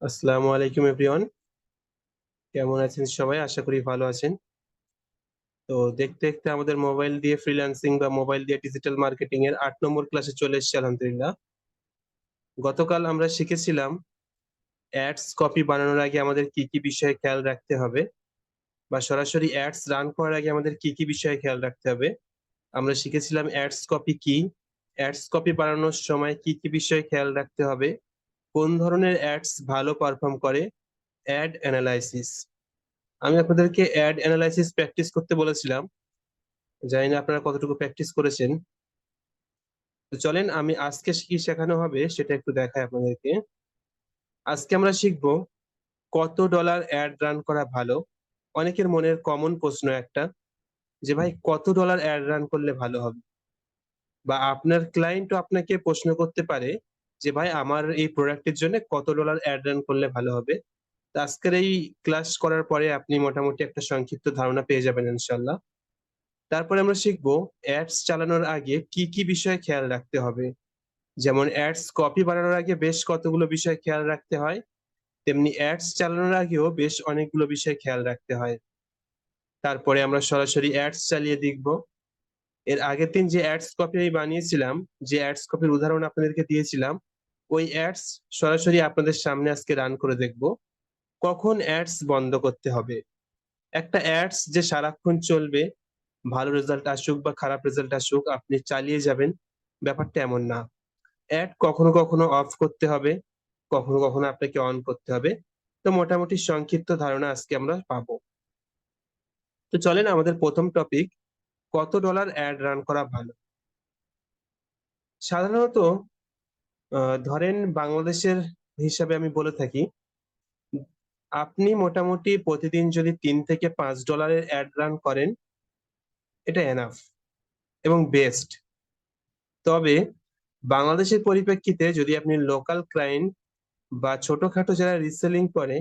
আসসালামু আলাইকুম এভরিওয়ান। কেমন আছেন সবাই? আশা করি ভালো আছেন। তো দেখতে দেখতে আমাদের মোবাইল দিয়ে ফ্রিল্যান্সিং বা মোবাইল দিয়ে ডিজিটাল মার্কেটিং এর ৮ নম্বর ক্লাসে চলে এসেছি আলহামদুলিল্লাহ। গতকাল আমরা শিখেছিলাম অ্যাডস কপি বানানোর আগে আমাদের কি কি বিষয়ে খেয়াল রাখতে হবে বা সরাসরি অ্যাডস রান করার আগে আমাদের কি কি বিষয়ে খেয়াল রাখতে হবে। আমরা শিখেছিলাম অ্যাডস কপি কি, অ্যাডস কপি বানানোর সময় কি কি বিষয়ে খেয়াল রাখতে হবে, কোন ধরনের অ্যাডস ভালো পারফর্ম করে, অ্যাড অ্যানালাইসিস। আমি আপনাদেরকে অ্যাড অ্যানালাইসিস প্র্যাকটিস করতে বলেছিলাম। জানি না আপনারা কতটুকু প্র্যাকটিস করেছেন। তো চলেন আমি আজকে কি শেখানো হবে সেটা একটু দেখাই আপনাদেরকে। আজকে আমরা শিখবো কত ডলার অ্যাড রান করা ভালো। অনেকের মনের কমন প্রশ্ন একটা, যে ভাই কত ডলার অ্যাড রান করলে ভালো হবে, বা আপনার ক্লায়েন্টও আপনাকে প্রশ্ন করতে পারে যে ভাই আমার এই প্রোডাক্টের জন্য কত ডলার অ্যাড রান করলে ভালো হবে। তো আজকের এই ক্লাস করার পরে আপনি মোটামুটি একটা সংক্ষিপ্ত ধারণা পেয়ে যাবেন ইনশাল্লাহ। তারপরে আমরা শিখবো অ্যাডস চালানোর আগে কি কি বিষয়ে খেয়াল রাখতে হবে। যেমন অ্যাডস কপি বানানোর আগে বেশ কতগুলো বিষয় খেয়াল রাখতে হয়, তেমনি অ্যাডস চালানোর আগেও বেশ অনেকগুলো বিষয় খেয়াল রাখতে হয়। তারপরে আমরা সরাসরি অ্যাডস চালিয়ে দেখব। এর আগের দিন যে অ্যাডস কপি আমি বানিয়েছিলাম, যে অ্যাডস কপির উদাহরণ আপনাদেরকে দিয়েছিলাম, ওই অ্যাডস সরাসরি আপনাদের সামনে আজকে রান করে দেখব। কখন অ্যাডস বন্ধ করতে হবে। একটা অ্যাডস যে সারাক্ষণ চলবে, ভালো রেজাল্ট আসুক বা খারাপ রেজাল্ট আসুক আপনি চালিয়ে যাবেন, ব্যাপারটা এমন না। অ্যাড কখনো কখনো অফ করতে হবে, কখনো কখনো আপনাকে অন করতে হবে। তো মোটামুটি সংক্ষিপ্ত ধারণা আজকে আমরা পাবো। তো চলেন আমাদের প্রথম টপিক, কত ডলার অ্যাড রান করা ভালো। সাধারণত ধরেন বাংলাদেশের হিসাবে আমি বলে থাকি, আপনি মোটামুটি প্রতিদিন যদি $3 থেকে $5 অ্যাড রান করেন, এটা এনাফ এবং বেস্ট। তবে বাংলাদেশের পরিপ্রেক্ষিতে যদি আপনি লোকাল ক্লায়েন্ট বা ছোটখাটো যারা রিসেলিং করে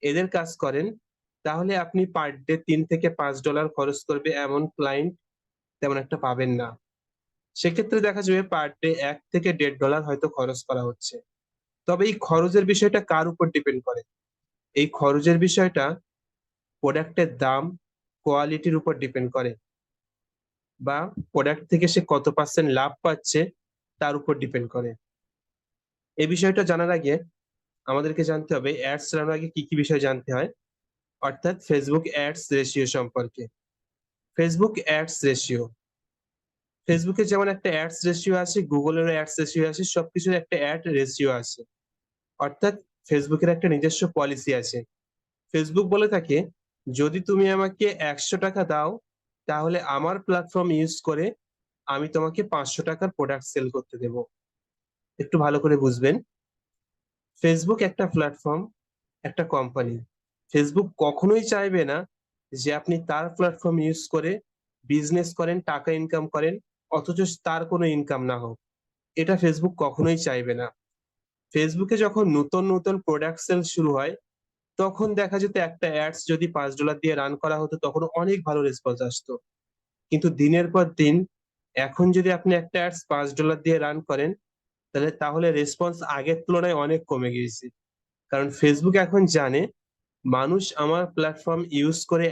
এদের কাজ করেন, তাহলে আপনি পার ডে $3 থেকে $5 খরচ করবে এমন ক্লায়েন্ট তেমন একটা পাবেন না। সেক্ষেত্রে দেখা যাবে পার ডে $1 থেকে $1.5 হয়তো খরচ করা হচ্ছে। তবে এই খরচের বিষয়টা কার উপর ডিপেন্ড করে? এই খরচের বিষয়টা প্রোডাক্টের দাম, কোয়ালিটির উপর ডিপেন্ড করে, বা প্রোডাক্ট থেকে সে কত পার্সেন্ট লাভ পাচ্ছে তার উপর ডিপেন্ড করে। এই বিষয়টা জানার আগে আমাদেরকে জানতে হবে অ্যাডস চালানোর আগে কি কি বিষয় জানতে হয়, অর্থাৎ ফেসবুক অ্যাডস রেশিও সম্পর্কে। ফেসবুক অ্যাডস রেশিও, ফেসবুকে যেমন একটা অ্যাডস রেশিও আছে, গুগলেরও অ্যাডস রেশিও আছে, সবকিছুর একটা অ্যাড রেশিও আছে। অর্থাৎ ফেসবুকের একটা নিজস্ব পলিসি আছে। ফেসবুক বলে থাকে, যদি তুমি আমাকে $100 দাও, তাহলে আমার প্ল্যাটফর্ম ইউজ করে আমি তোমাকে $500 প্রোডাক্ট সেল করতে দেব। একটু ভালো করে বুঝবেন, ফেসবুক একটা প্ল্যাটফর্ম, একটা কোম্পানি। ফেসবুক কখনোই চাইবে না যে আপনি তার প্ল্যাটফর্ম ইউজ করে বিজনেস করেন, টাকা ইনকাম করেন, অথচ তার কোনো ইনকাম না হোক। এটা ফেসবুক কখনোই চাইবে না। ফেসবুকে যখন নতুন নতুন প্রোডাক্ট সেল শুরু হয়, তখন দেখা যেত একটা অ্যাডস যদি $5 দিয়ে রান করা হতো তখন অনেক ভালো রেসপন্স আসতো। কিন্তু দিনের পর দিন এখন যদি আপনি একটা অ্যাডস $5 দিয়ে রান করেন, তাহলে রেসপন্স আগের তুলনায় অনেক কমে গিয়েছে। কারণ ফেসবুক এখন জানে মানুষ আমার প্ল্যাটফর্ম ইউজ করে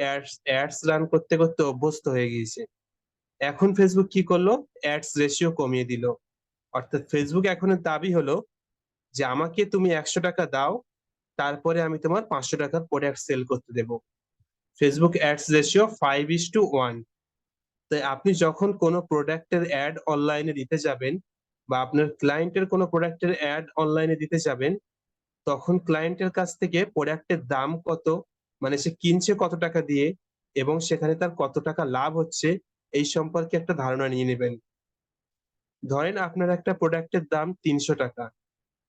অ্যাডস রান করতে করতে অভ্যস্ত হয়ে গিয়েছে। এখন ফেসবুক কি করলো, অ্যাডস রেশিও কমিয়ে দিল। অর্থাৎ ফেসবুক এখন দাবি হলো যে আমাকে তুমি $100 দাও, তারপরে আমি তোমার $500 প্রোডাক্ট সেল করতে দেব। Facebook ads ratio 5:1। তাই আপনি যখন কোনো প্রোডাক্টের অ্যাড অনলাইনে দিতে যাবেন, বা আপনার ক্লায়েন্টের কোনো প্রোডাক্টের অ্যাড অনলাইনে দিতে যাবেন, তখন ক্লায়েন্টের কাছ থেকে প্রোডাক্টের দাম কত, মানে সে কিনছে কত টাকা দিয়ে এবং সেখানে তার কত টাকা লাভ হচ্ছে, এই সম্পর্কে একটা ধারণা নিয়ে নেবেন। ধরেন আপনার একটা প্রোডাক্টের দাম $300,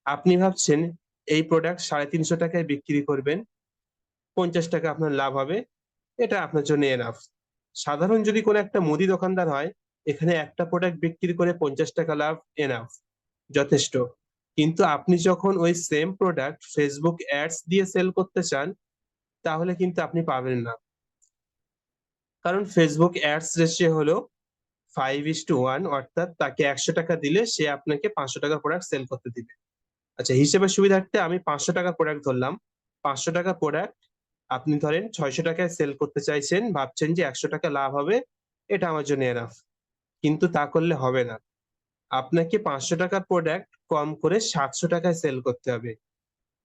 আপনি ভাবছেন এই প্রোডাক্ট $350 বিক্রি করবেন, $50 আপনার লাভ হবে, এটা আপনার জন্য এনাফ। সাধারণ যদি কোনো একটা মুদি দোকানদার হয়, এখানে একটা প্রোডাক্ট বিক্রি করে $50 লাভ এনাফ, যথেষ্ট। কিন্তু আপনি যখন ওই সেম প্রোডাক্ট ফেসবুক অ্যাডস দিয়ে সেল করতে চান, তাহলে কিন্তু আপনি পাবেন না। কারণ ফেসবুক অ্যাডস রেশিও হলো 5:1, অর্থাৎ তাকে $100 দিলে সে আপনাকে $500 প্রোডাক্ট সেল করতে দিবে। আচ্ছা, হিসেবের সুবিধার্থে আমি 500 টাকা প্রোডাক্ট ধরলাম। 500 টাকা প্রোডাক্ট আপনি ধরেন 600 টাকায় সেল করতে চাইছেন, ভাবছেন যে 100 টাকা লাভ হবে, এটা আমার জন্য এনাফ। কিন্তু তা করলে হবে না। আপনাকে 500 টাকার প্রোডাক্ট কম করে 700 টাকায় সেল করতে হবে।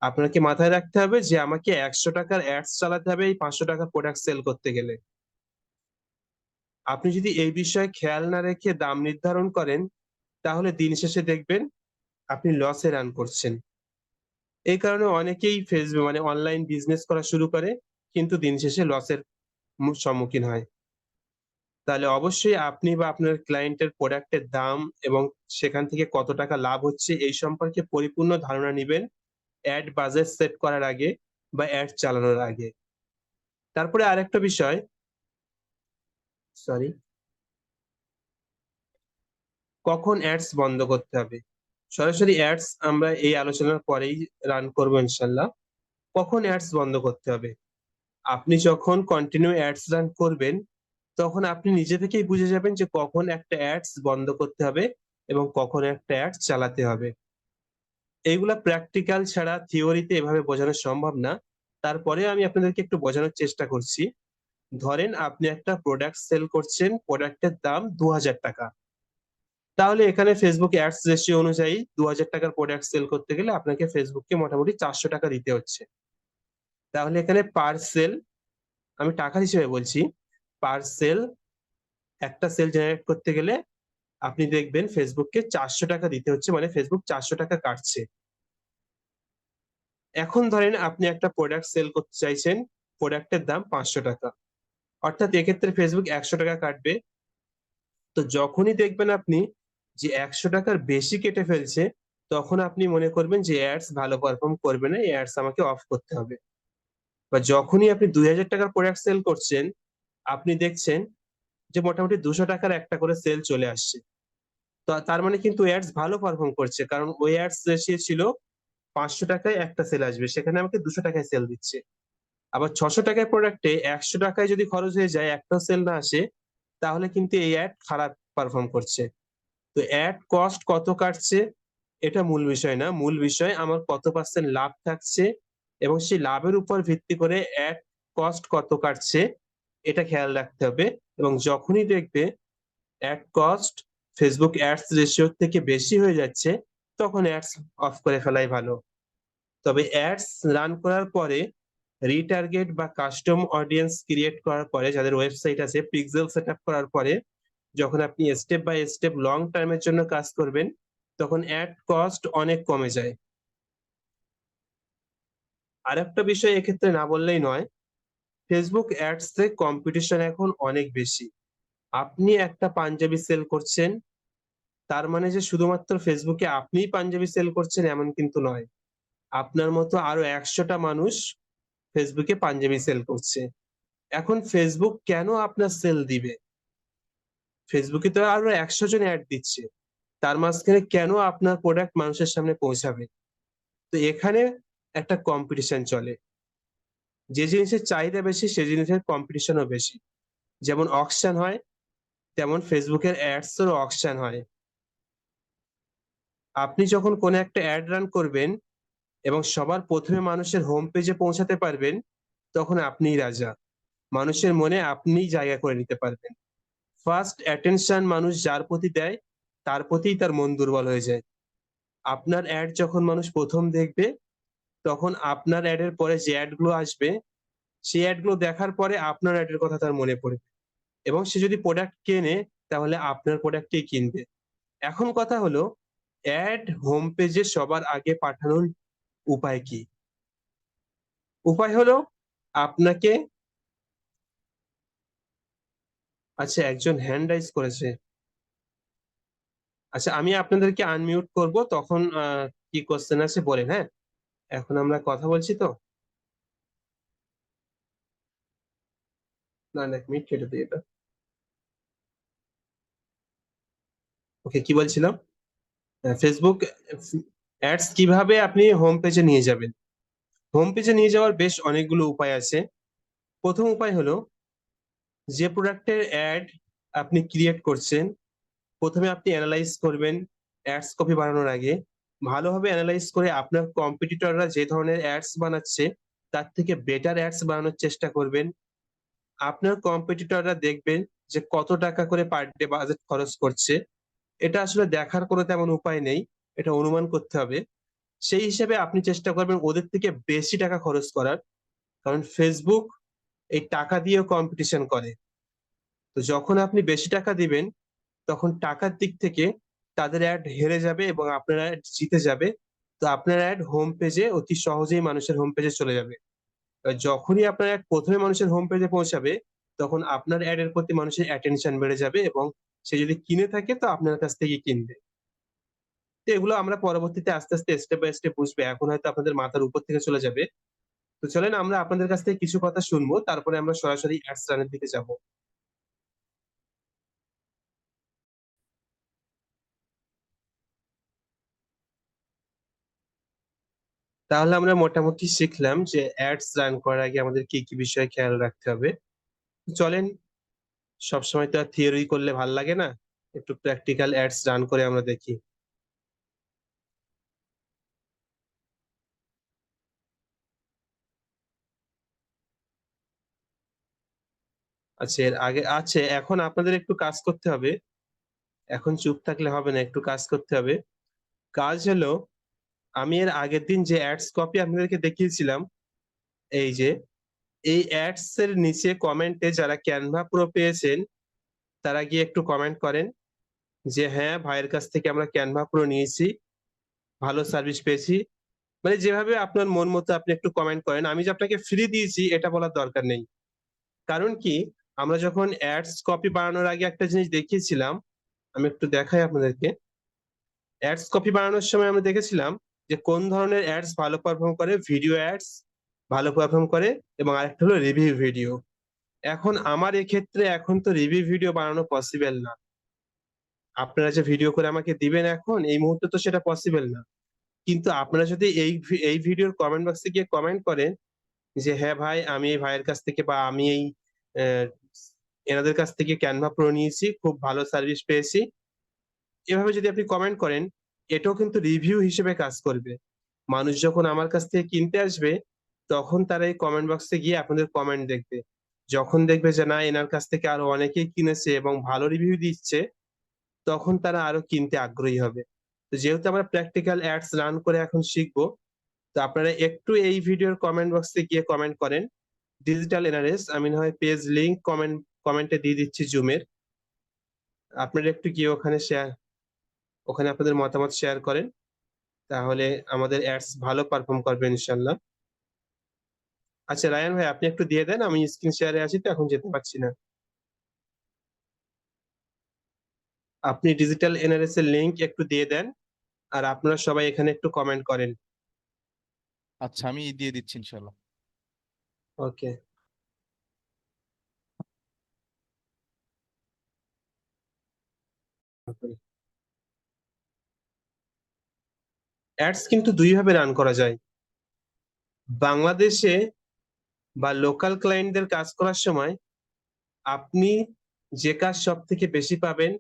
আপনাকে মাথায় রাখতে হবে যে আমাকে 100 টাকার অ্যাডস চালাতে হবে এই 500 টাকা প্রোডাক্ট সেল করতে গেলে। আপনি যদি এই বিষয়ে খেয়াল না রেখে দাম নির্ধারণ করেন, তাহলে দিন শেষে দেখবেন আপনি লসে রান করছেন। এই কারণে অনেকেই ফেসবুক মানে অনলাইন বিজনেস করা শুরু করে, কিন্তু দিন শেষে লসের সম্মুখীন হয়। তাহলে অবশ্যই আপনি বা আপনার ক্লায়েন্টের প্রোডাক্টের দাম এবং সেখান থেকে কত টাকা লাভ হচ্ছে এই সম্পর্কে পরিপূর্ণ ধারণা নিবেন অ্যাড বাজেট সেট করার আগে বা অ্যাড চালানোর আগে। তারপরে আরেকটা বিষয়, সরি, কখন অ্যাডস বন্ধ করতে হবে। সরাসরি অ্যাডস আমরা এই আলোচনার পরেই রান করবো ইনশাল্লাহ। কখন অ্যাডস বন্ধ করতে হবে, আপনি যখন কন্টিনিউ অ্যাডস রান করবেন তখন আপনি নিজে থেকেই বুঝে যাবেন যে কখন একটা অ্যাডস বন্ধ করতে হবে এবং কখন একটা অ্যাডস চালাতে হবে। এইগুলা প্র্যাকটিক্যাল ছাড়া থিওরিতে এভাবে বোঝানো সম্ভব না। তারপরে আমি আপনাদেরকে একটু বোঝানোর চেষ্টা করছি। ধরেন আপনি একটা প্রোডাক্ট সেল করছেন, প্রোডাক্টের দাম 2000 টাকা। তাহলে এখানে ফেসবুক অ্যাডস রেশিও অনুযায়ী 2000 টাকার প্রোডাক্ট সেল করতে গেলে আপনাকে ফেসবুককে মোটামুটি 400 টাকা দিতে হচ্ছে। তাহলে এখানে পার সেল, আমি টাকা হিসেবে বলছি, পার সেল, একটা সেল জেনারেট করতে গেলে আপনি দেখবেন ফেসবুককে 400 টাকা দিতে হচ্ছে, মানে ফেসবুক 400 টাকা কাটছে। এখন ধরেন আপনি একটা প্রোডাক্ট সেল করতে চাইছেন, প্রোডাক্টের দাম 500 টাকা, অর্থাৎ এক্ষেত্রে ফেসবুক 100 টাকা কাটবে। তো যখনই দেখবেন আপনি যে 100 টাকার বেশি কেটে ফেলছে, তখন আপনি মনে করবেন যে অ্যাডস ভালো পারফর্ম করবে না, এই অ্যাডস আমাকে অফ করতে হবে। বা যখনই আপনি 2000 টাকার প্রোডাক্ট সেল করছেন, আপনি দেখছেন যে মোটামুটি 200 টাকার একটা করে সেল চলে আসছে, তো তার মানে কিন্তু অ্যাডস ভালো পারফর্ম করছে, কারণ ওই অ্যাডস রেশিও ছিল 500 টাকায় একটা সেল আসবে, সেখানে আমাকে 200 টাকায় সেল দিচ্ছে। আবার 600 টাকায় প্রোডাক্টে 100 টাকায় যদি খরচ হয়ে যায়, একটা সেল না আসে, তাহলে কিন্তু এই অ্যাড খারাপ পারফর্ম করছে। তো অ্যাড কস্ট কত কাটছে এটা মূল বিষয় না, মূল বিষয় আমার কত পার্সেন্ট লাভ থাকছে এবং সেই লাভের উপর ভিত্তি করে অ্যাড কস্ট কত কাটছে এটা খেয়াল রাখতে হবে। এবং যখনই দেখবে ad cost Facebook ads ratio থেকে বেশি হয়ে যাচ্ছে, তখন অ্যাডস অফ করে ফেলাই ভালো। তবে অ্যাডস রান করার পরে রিটার্গেট বা কাস্টম অডিয়েন্স ক্রিয়েট করার পরে, যাদের ওয়েবসাইট আছে, পিক্সেল সেটআপ করার পরে, যখন আপনি স্টেপ বাই স্টেপ লং টার্মের জন্য কাজ করবেন, তখন অ্যাড কস্ট অনেক কমে যায়। আরেকটা বিষয় এক্ষেত্রে না বললেই নয়, ফেসবুক অ্যাডস এ কম্পিটিশন এখন অনেক বেশি। আপনি একটা পাঞ্জাবি সেল করছেন, তার মানে যে শুধুমাত্র ফেসবুকে আপনিই পাঞ্জাবি সেল করছেন এমন কিন্তু নয়। আপনার মতো আরো 100টা মানুষ ফেসবুকে পাঞ্জাবি সেল করছে। এখন ফেসবুক কেন আপনার সেল দিবে? ফেসবুকে তো আরো 100 জন অ্যাড দিচ্ছে, তার মাঝখানে কেন আপনার প্রোডাক্ট মানুষের সামনে পৌঁছাবে? তো এখানে একটা কম্পিটিশন চলে। যে জিনিসের চাহিদা বেশি সে জিনিসের কম্পিটিশনও বেশি। যেমন অকশন হয়, তেমন ফেসবুকের অ্যাডস এরও অকশন হয়। আপনি যখন কোনো একটা অ্যাড রান করবেন এবং সবার প্রথমে মানুষের হোম পেজে পৌঁছাতে পারবেন, তখন আপনিই রাজা। মানুষের মনে আপনিই জায়গা করে নিতে পারবেন। ফার্স্ট অ্যাটেনশন মানুষ যার প্রতি দেয়, তার প্রতিই তার মন দুর্বল হয়ে যায়। আপনার অ্যাড যখন মানুষ প্রথম দেখবে, তখন আপনার অ্যাডের পরে যে অ্যাড গুলো আসবে, সেই অ্যাড গুলো দেখার পরে আপনার অ্যাডের কথা তার মনে পড়বে এবং সে যদি প্রোডাক্ট কেনে, তাহলে আপনার প্রোডাক্টই কিনবে। এখন কথা হলো, অ্যাড হোম পেজে সবার আগে পাঠানোর উপায় কি? উপায় হলো আপনাকে, আচ্ছা একজন হ্যান্ড রাইজ করেছে। আচ্ছা, আমি আপনাদেরকে আনমিউট করব, তখন কি কোশ্চেন আছে বলেন, হ্যাঁ? এখন আমরা কথা বলছি তো। না না, এক মিনিট কেটে দিই এটা। ওকে, কি বলছিলাম? ফেসবুক অ্যাডস কিভাবে আপনি হোম পেজে নিয়ে যাবেন। হোম পেজে নিয়ে যাওয়ার বেশ অনেকগুলো উপায় আছে। প্রথম উপায় হলো, যে প্রোডাক্টের অ্যাড আপনি ক্রিয়েট করছেন, প্রথমে আপনি অ্যানালাইজ করবেন অ্যাডস কপি বানানোর আগে, ভালোভাবে অ্যানালাইজ করে আপনার কম্পিটিটররা যে ধরনের অ্যাডস বানাচ্ছে তার থেকে বেটার অ্যাডস বানানোর চেষ্টা করবেন। আপনার কম্পিটিটররা দেখবেন যে কত টাকা করে পার ডে বাজেট খরচ করছে। এটা আসলে দেখার কোনো তেমন উপায় নেই। এটা অনুমান করতে হবে। সেই হিসেবে আপনি চেষ্টা করবেন ওদের থেকে বেশি টাকা খরচ করার। কারণ Facebook এই টাকা দিয়েও কম্পিটিশন করে। তো যখন আপনি বেশি টাকা দিবেন, তখন টাকার দিক থেকে তাদের অ্যাড হেরে যাবে এবং আপনার অ্যাড জিতে যাবে। তো আপনার অ্যাড হোম পেজে অতি সহজেই মানুষের হোম পেজে চলে যাবে। যখনই আপনার অ্যাড ১ম এ মানুষের হোম পেজে পৌঁছাবে, তখন আপনার অ্যাড এর প্রতি মানুষের অ্যাটেনশন বেড়ে যাবে এবং সে যদি কিনে থাকে তো আপনার কাছ থেকেই কিনবে। তো এগুলো আমরা পরবর্তীতে আস্তে, আস্তে স্টেপ বাই স্টেপ বুঝবে। এখন হয়তো আপনাদের মাথার উপর থেকে চলে যাবে। তো চলেন আমরা আপনাদের কাছ থেকে কিছু কথা শুনবো। তারপরে আমরা সরাসরি অ্যাডস রানের দিকে যাব। তাহলে আমরা মোটামুটি শিখলাম যে অ্যাডস রান করার আগে আমাদের কি, কি বিষয়ে খেয়াল রাখতে হবে। চলেন, সবসময় তো আর থিওরি করলে ভাল লাগে না। একটু প্র্যাকটিক্যাল অ্যাডস রান করে আমরা দেখি। আচ্ছা, এর আগে এখন আপনাদের একটু কাজ করতে হবে। এখন চুপ থাকলে হবে না, একটু কাজ করতে হবে। কাজ হলো, আমি এর আগের দিন যে অ্যাডস কপি আপনাদেরকে দেখিয়েছিলাম, এই যে এই অ্যাডস এর নিচে কমেন্টে যারা ক্যানভা প্রো পেয়েছেন তারা গিয়ে একটু কমেন্ট করেন যে হ্যাঁ ভাইয়ের কাছ থেকে আমরা ক্যানভা প্রো নিয়েছি, ভালো সার্ভিস পেয়েছি। মানে যেভাবে আপনার মন মতো আপনি একটু কমেন্ট করেন। আমি যে আপনাকে ফ্রি দিয়েছি এটা বলার দরকার নেই। কারণ কি, আমরা যখন অ্যাডস কপি বানানোর আগে একটা জিনিস দেখিয়েছিলাম, আমি একটু দেখাই আপনাদেরকে। অ্যাডস কপি বানানোর সময় আমরা দেখেছিলাম যে কোন ধরনের অ্যাডস ভালো পারফর্ম করে, ভিডিও অ্যাডস ভালো পারফর্ম করে এবং আরেকটা হলো রিভিউ ভিডিও। এখন আমার এক্ষেত্রে এখন তো রিভিউ ভিডিও বানানো পসিবল না। আপনারা যে ভিডিও করে আমাকে দিবেন এখন এই মুহূর্তে তো সেটা পসিবল না। কিন্তু আপনারা যদি এই ভিডিওর কমেন্ট বক্সে গিয়ে কমেন্ট করেন যে হ্যাঁ ভাই আমি এই ভাইয়ের কাছ থেকে বা আমি এই আহ, এনাদের কাছ থেকে ক্যানভা প্রো নিয়েছি, খুব ভালো সার্ভিস পেয়েছি, এভাবে যদি আপনি কমেন্ট করেন, এটাও কিন্তু রিভিউ হিসেবে কাজ করবে। মানুষ যখন আমার কাছ থেকে কিনতে আসবে, তখন তারা এই কমেন্ট বক্সে গিয়ে আপনাদের কমেন্ট দেখবে। যখন দেখবে যে না এনার কাছ থেকে আরো অনেকেই কিনেছে এবং ভালো রিভিউ দিচ্ছে, তখন তারা আরো কিনতে আগ্রহী হবে। তো যেহেতু আমরা প্র্যাকটিক্যাল অ্যাডস রান করে এখন শিখবো, তো আপনারা একটু এই ভিডিওর কমেন্ট বক্সে গিয়ে কমেন্ট করেন ডিজিটাল এনআরএস, আমি না হয় পেজ লিংক কমেন্টে দিয়ে দিচ্ছি জুমের। আপনারা একটু গিয়ে ওখানে আপনাদের মতামত শেয়ার করেন। তাহলে আমাদের অ্যাডস ভালো পারফর্ম করবে ইনশাল্লাহ। আচ্ছা রায়ান ভাই, আপনি একটু দিয়ে দেন, আমি স্ক্রিন শেয়ারে আছি তো এখন যেতে পারছি না। আপনি ডিজিটাল এনআরএস এর লিংক একটু দিয়ে দেন, আর আপনারা সবাই এখানে একটু কমেন্ট করেন। আচ্ছা, আমি দিয়ে দিচ্ছি ইনশাল্লাহ। ওকে। অ্যাডস কিন্তু দুই ভাবে রান করা যায়। বাংলাদেশে বা লোকাল ক্লায়েন্টদের কাজ করার সময় আপনি যে কাজ সব থেকে বেশি পাবেন,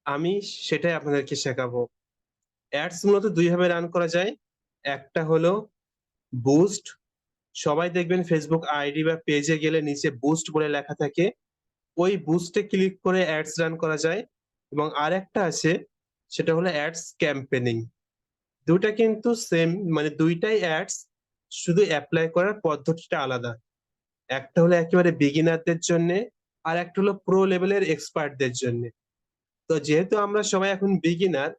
আমি সেটাই আপনাদেরকে শেখাবো। অ্যাডস মূলত দুই ভাবে রান করা যায়। একটা হলো বুস্ট। সবাই দেখবেন ফেসবুক আইডি বা পেজে গেলে নিচে বুস্ট বলে লেখা থাকে, ওই বুস্টে ক্লিক করে অ্যাডস রান করা যায়। এবং আরেকটা আছে, সেটা হলো অ্যাডস ক্যাম্পেনিং। দুটা কিন্তু সেম, মানে দুইটাই অ্যাডস, শুধু অ্যাপ্লাই করার পদ্ধতিটা আলাদা। একটা হলো একেবারে বিগিনারদের জন্য, আর একটা হলো প্রো লেভেলের এক্সপার্টদের জন্য। তো যেহেতু আমরা সবাই এখন বিগিনার,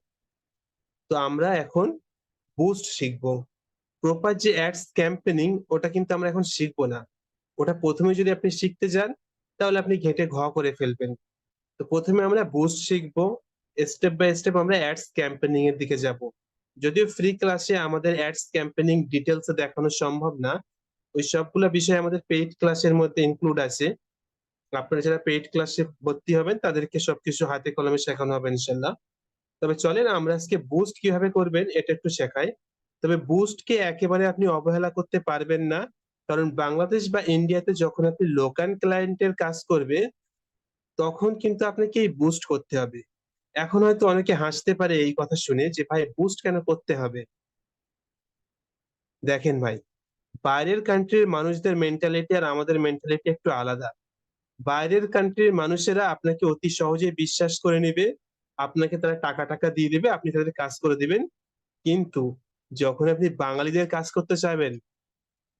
তো আমরা এখন বুস্ট শিখবো। প্রপার যে অ্যাডস ক্যাম্পেনিং ওটা কিন্তু আমরা এখন শিখবো না। ওটা প্রথমে যদি আপনি শিখতে যান, তাহলে আপনি ঘেটে ঘ করে ফেলবেন। তো প্রথমে আমরা বুস্ট শিখবো, স্টেপ বাই স্টেপ আমরা অ্যাডস ক্যাম্পেনিং এর দিকে যাব। যদিও ফ্রি ক্লাসে আমাদের অ্যাডস ক্যাম্পেনিং ডিটেলস দেখানো সম্ভব না, ওই সবগুলো বিষয় আমাদের পেইড ক্লাসের মধ্যে ইনক্লুড আছে। আপনারা যারা পেইড ক্লাসে ভর্তি হবেন তাদেরকে সবকিছু হাতে কলমে শেখানো হবে ইনশাল্লাহ। তবে চলেন আমরা আজকে বুস্ট কিভাবে করবেন এটা একটু শেখাই। তবে বুস্ট কে একেবারে আপনি অবহেলা করতে পারবেন না, কারণ বাংলাদেশ বা ইন্ডিয়াতে যখন আপনি লোকাল ক্লায়েন্টের কাজ করবে, তখন কিন্তু আপনাকে এই বুস্ট করতে হবে। এখন হয়তো অনেকে হাসতে পারে এই কথা শুনে যে ভাই বুস্ট কেন করতে হবে। দেখেন ভাই, বাইরের কান্ট্রির মানুষদের মেন্টালিটি আর আমাদের মেন্টালিটি একটু আলাদা। বাইরের কান্ট্রির মানুষেরা আপনাকে অতি সহজে বিশ্বাস করে নেবে, আপনাকে তারা টাকা টাকা দিয়ে দিবে, আপনি তাদের কাজ করে দিবেন। কিন্তু যখন আপনি বাঙালিদের কাজ করতে চাইবেন,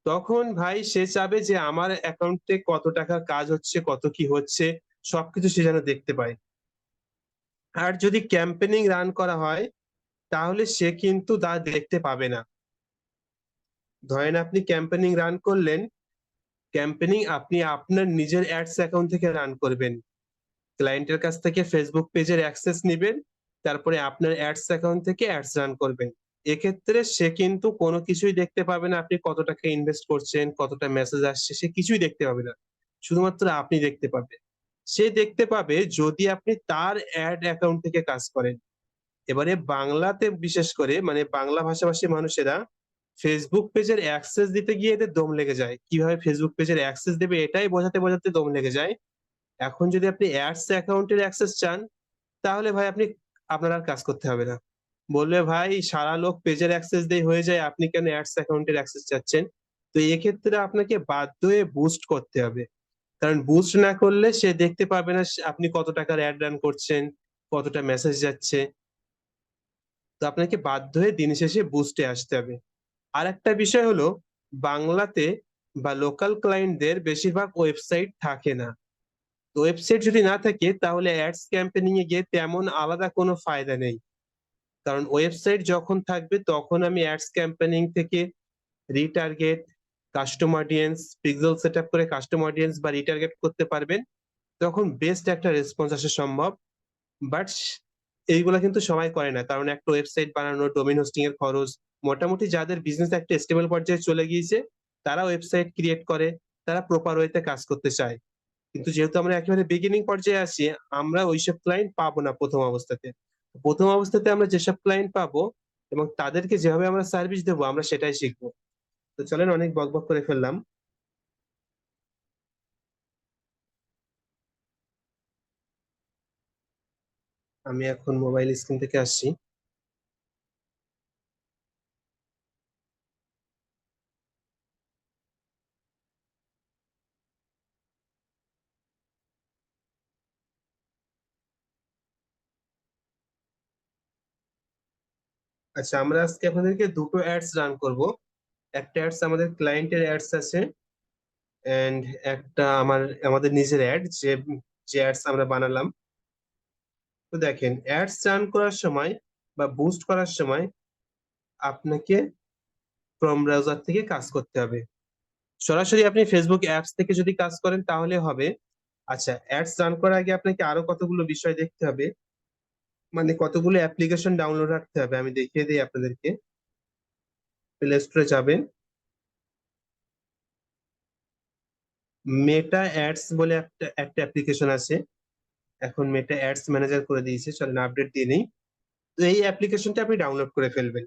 তখন ভাই সে চাবে যে আমার অ্যাকাউন্টে কত টাকা কাজ হচ্ছে, কত কি হচ্ছে, সবকিছু সে যেন দেখতে পায়। আর যদি ক্যাম্পেনিং রান করা হয়, তাহলে সে কিন্তু তা দেখতে পাবে না। ধরেন আপনি ক্যাম্পেনিং রান করলেন, ক্যাম্পেনিং আপনি আপনার নিজের অ্যাডস অ্যাকাউন্ট থেকে রান করবেন, ক্লায়েন্টের কাছ থেকে ফেসবুক পেজের অ্যাক্সেস নেবেন, তারপরে আপনার অ্যাডস অ্যাকাউন্ট থেকে অ্যাডস রান করবেন। এক্ষেত্রে সে কিন্তু কোনো কিছুই দেখতে পাবে না, আপনি কত টাকা ইনভেস্ট করছেন, কতটা মেসেজ আসছে, সে কিছুই দেখতে পাবে না। শুধুমাত্র আপনি দেখতে পাবে। সে দেখতে পাবে যদি আপনি তার অ্যাড অ্যাকাউন্ট থেকে কাজ করেন। এবারে বাংলাতে বিশেষ করে মানে বাংলা ভাষাভাষী মানুষেরা ফেসবুক পেজের অ্যাক্সেস দিতে গিয়ে এদের দম লেগে যায়, কিভাবে ফেসবুক পেজের অ্যাক্সেস দেবে এটাই বোঝাতে বোঝাতে দম লেগে যায়। এখন যদি আপনি অ্যাডস অ্যাকাউন্টের অ্যাক্সেস চান, তাহলে ভাই আপনার আর কাজ করতে হবে না। বলবে ভাই সারা লোক পেজের অ্যাক্সেস দিয়ে হয়ে যায়, আপনি কেন অ্যাডস অ্যাকাউন্টের অ্যাক্সেস চাচ্ছেন? তো এক্ষেত্রে আপনাকে বাধ্য হয়ে বুস্ট করতে হবে। কারণ বুস্ট না করলে সে দেখতে পাবে না আপনি কত টাকার অ্যাড রান করছেন, কতটা মেসেজ যাচ্ছে। তো আপনাকে বাধ্য হয়ে দিন শেষে বুস্টে আসতে হবে। আর একটা বিষয় হলো, বাংলাতে বা লোকাল ক্লায়েন্টদের বেশিরভাগ ওয়েবসাইট থাকে না। তো ওয়েবসাইট যদি না থাকে, তাহলে অ্যাডস ক্যাম্পেনিং এ গিয়ে তেমন আলাদা কোনো ফায়দা নেই। কারণ ওয়েবসাইট যখন থাকবে তখন আমি অ্যাডস ক্যাম্পেনিং থেকে retarget, custom audience, pixel set up করে কাস্টম অডিয়েন্স বা রিটার্গেট করতে পারবেন। তখন বেস্ট একটা রেসপন্স আসা সম্ভব। বাট এইগুলা কিন্তু সবাই করে না, কারণ একটা ওয়েবসাইট বানানো, ডোমেইন হোস্টিং এর খরচ, মোটামুটি যাদের বিজনেস একটা স্টেবল পর্যায়ে চলে গিয়েছে, তারা ওয়েবসাইট ক্রিয়েট করে, তারা প্রপার ওয়েতে কাজ করতে চায়। কিন্তু যেহেতু আমরা একেবারে বিগিনিং পর্যায়ে আছি, আমরা ওইসব ক্লায়েন্ট পাবো না প্রথম অবস্থাতে। প্রথম অবস্থাতে আমরা যেসব ক্লায়েন্ট পাবো এবং তাদেরকে যেভাবে আমরা সার্ভিস দেবো, আমরা সেটাই শিখবো। তো চলেন, অনেক বকবক করে ফেললাম। আমি এখন মোবাইল স্ক্রিন থেকে আসছি। আচ্ছা, আমরা আজকে আপনাদেরকে দুটো অ্যাডস রান করব। একটা অ্যাডস আমাদের ক্লায়েন্টের অ্যাডস আছে, এন্ড একটা আমাদের নিজের অ্যাড, যে যে অ্যাডস আমরা বানালাম। তো দেখেন, অ্যাডস রান করার সময় বা বুস্ট করার সময় আপনাকে ক্রোম ব্রাউজার থেকে কাজ করতে হবে। সরাসরি আপনি ফেসবুক অ্যাপস থেকে যদি কাজ করেন তাহলে হবে। আচ্ছা, অ্যাডস রান করার আগে আপনাকে আরো কতগুলো বিষয় দেখতে হবে, মানে কতগুলো অ্যাপ্লিকেশন ডাউনলোড রাখতে হবে, আমি দেখিয়ে দিই আপনাদেরকে। প্লে স্টোরে যাবেন, মেটা অ্যাডস বলে একটা একটা অ্যাপ্লিকেশন আছে। এখন মেটা অ্যাডস ম্যানেজার করে দিয়েছে, চলেন আপডেট দিয়ে নেই। তো এই অ্যাপ্লিকেশনটা আপনি ডাউনলোড করে ফেলবেন।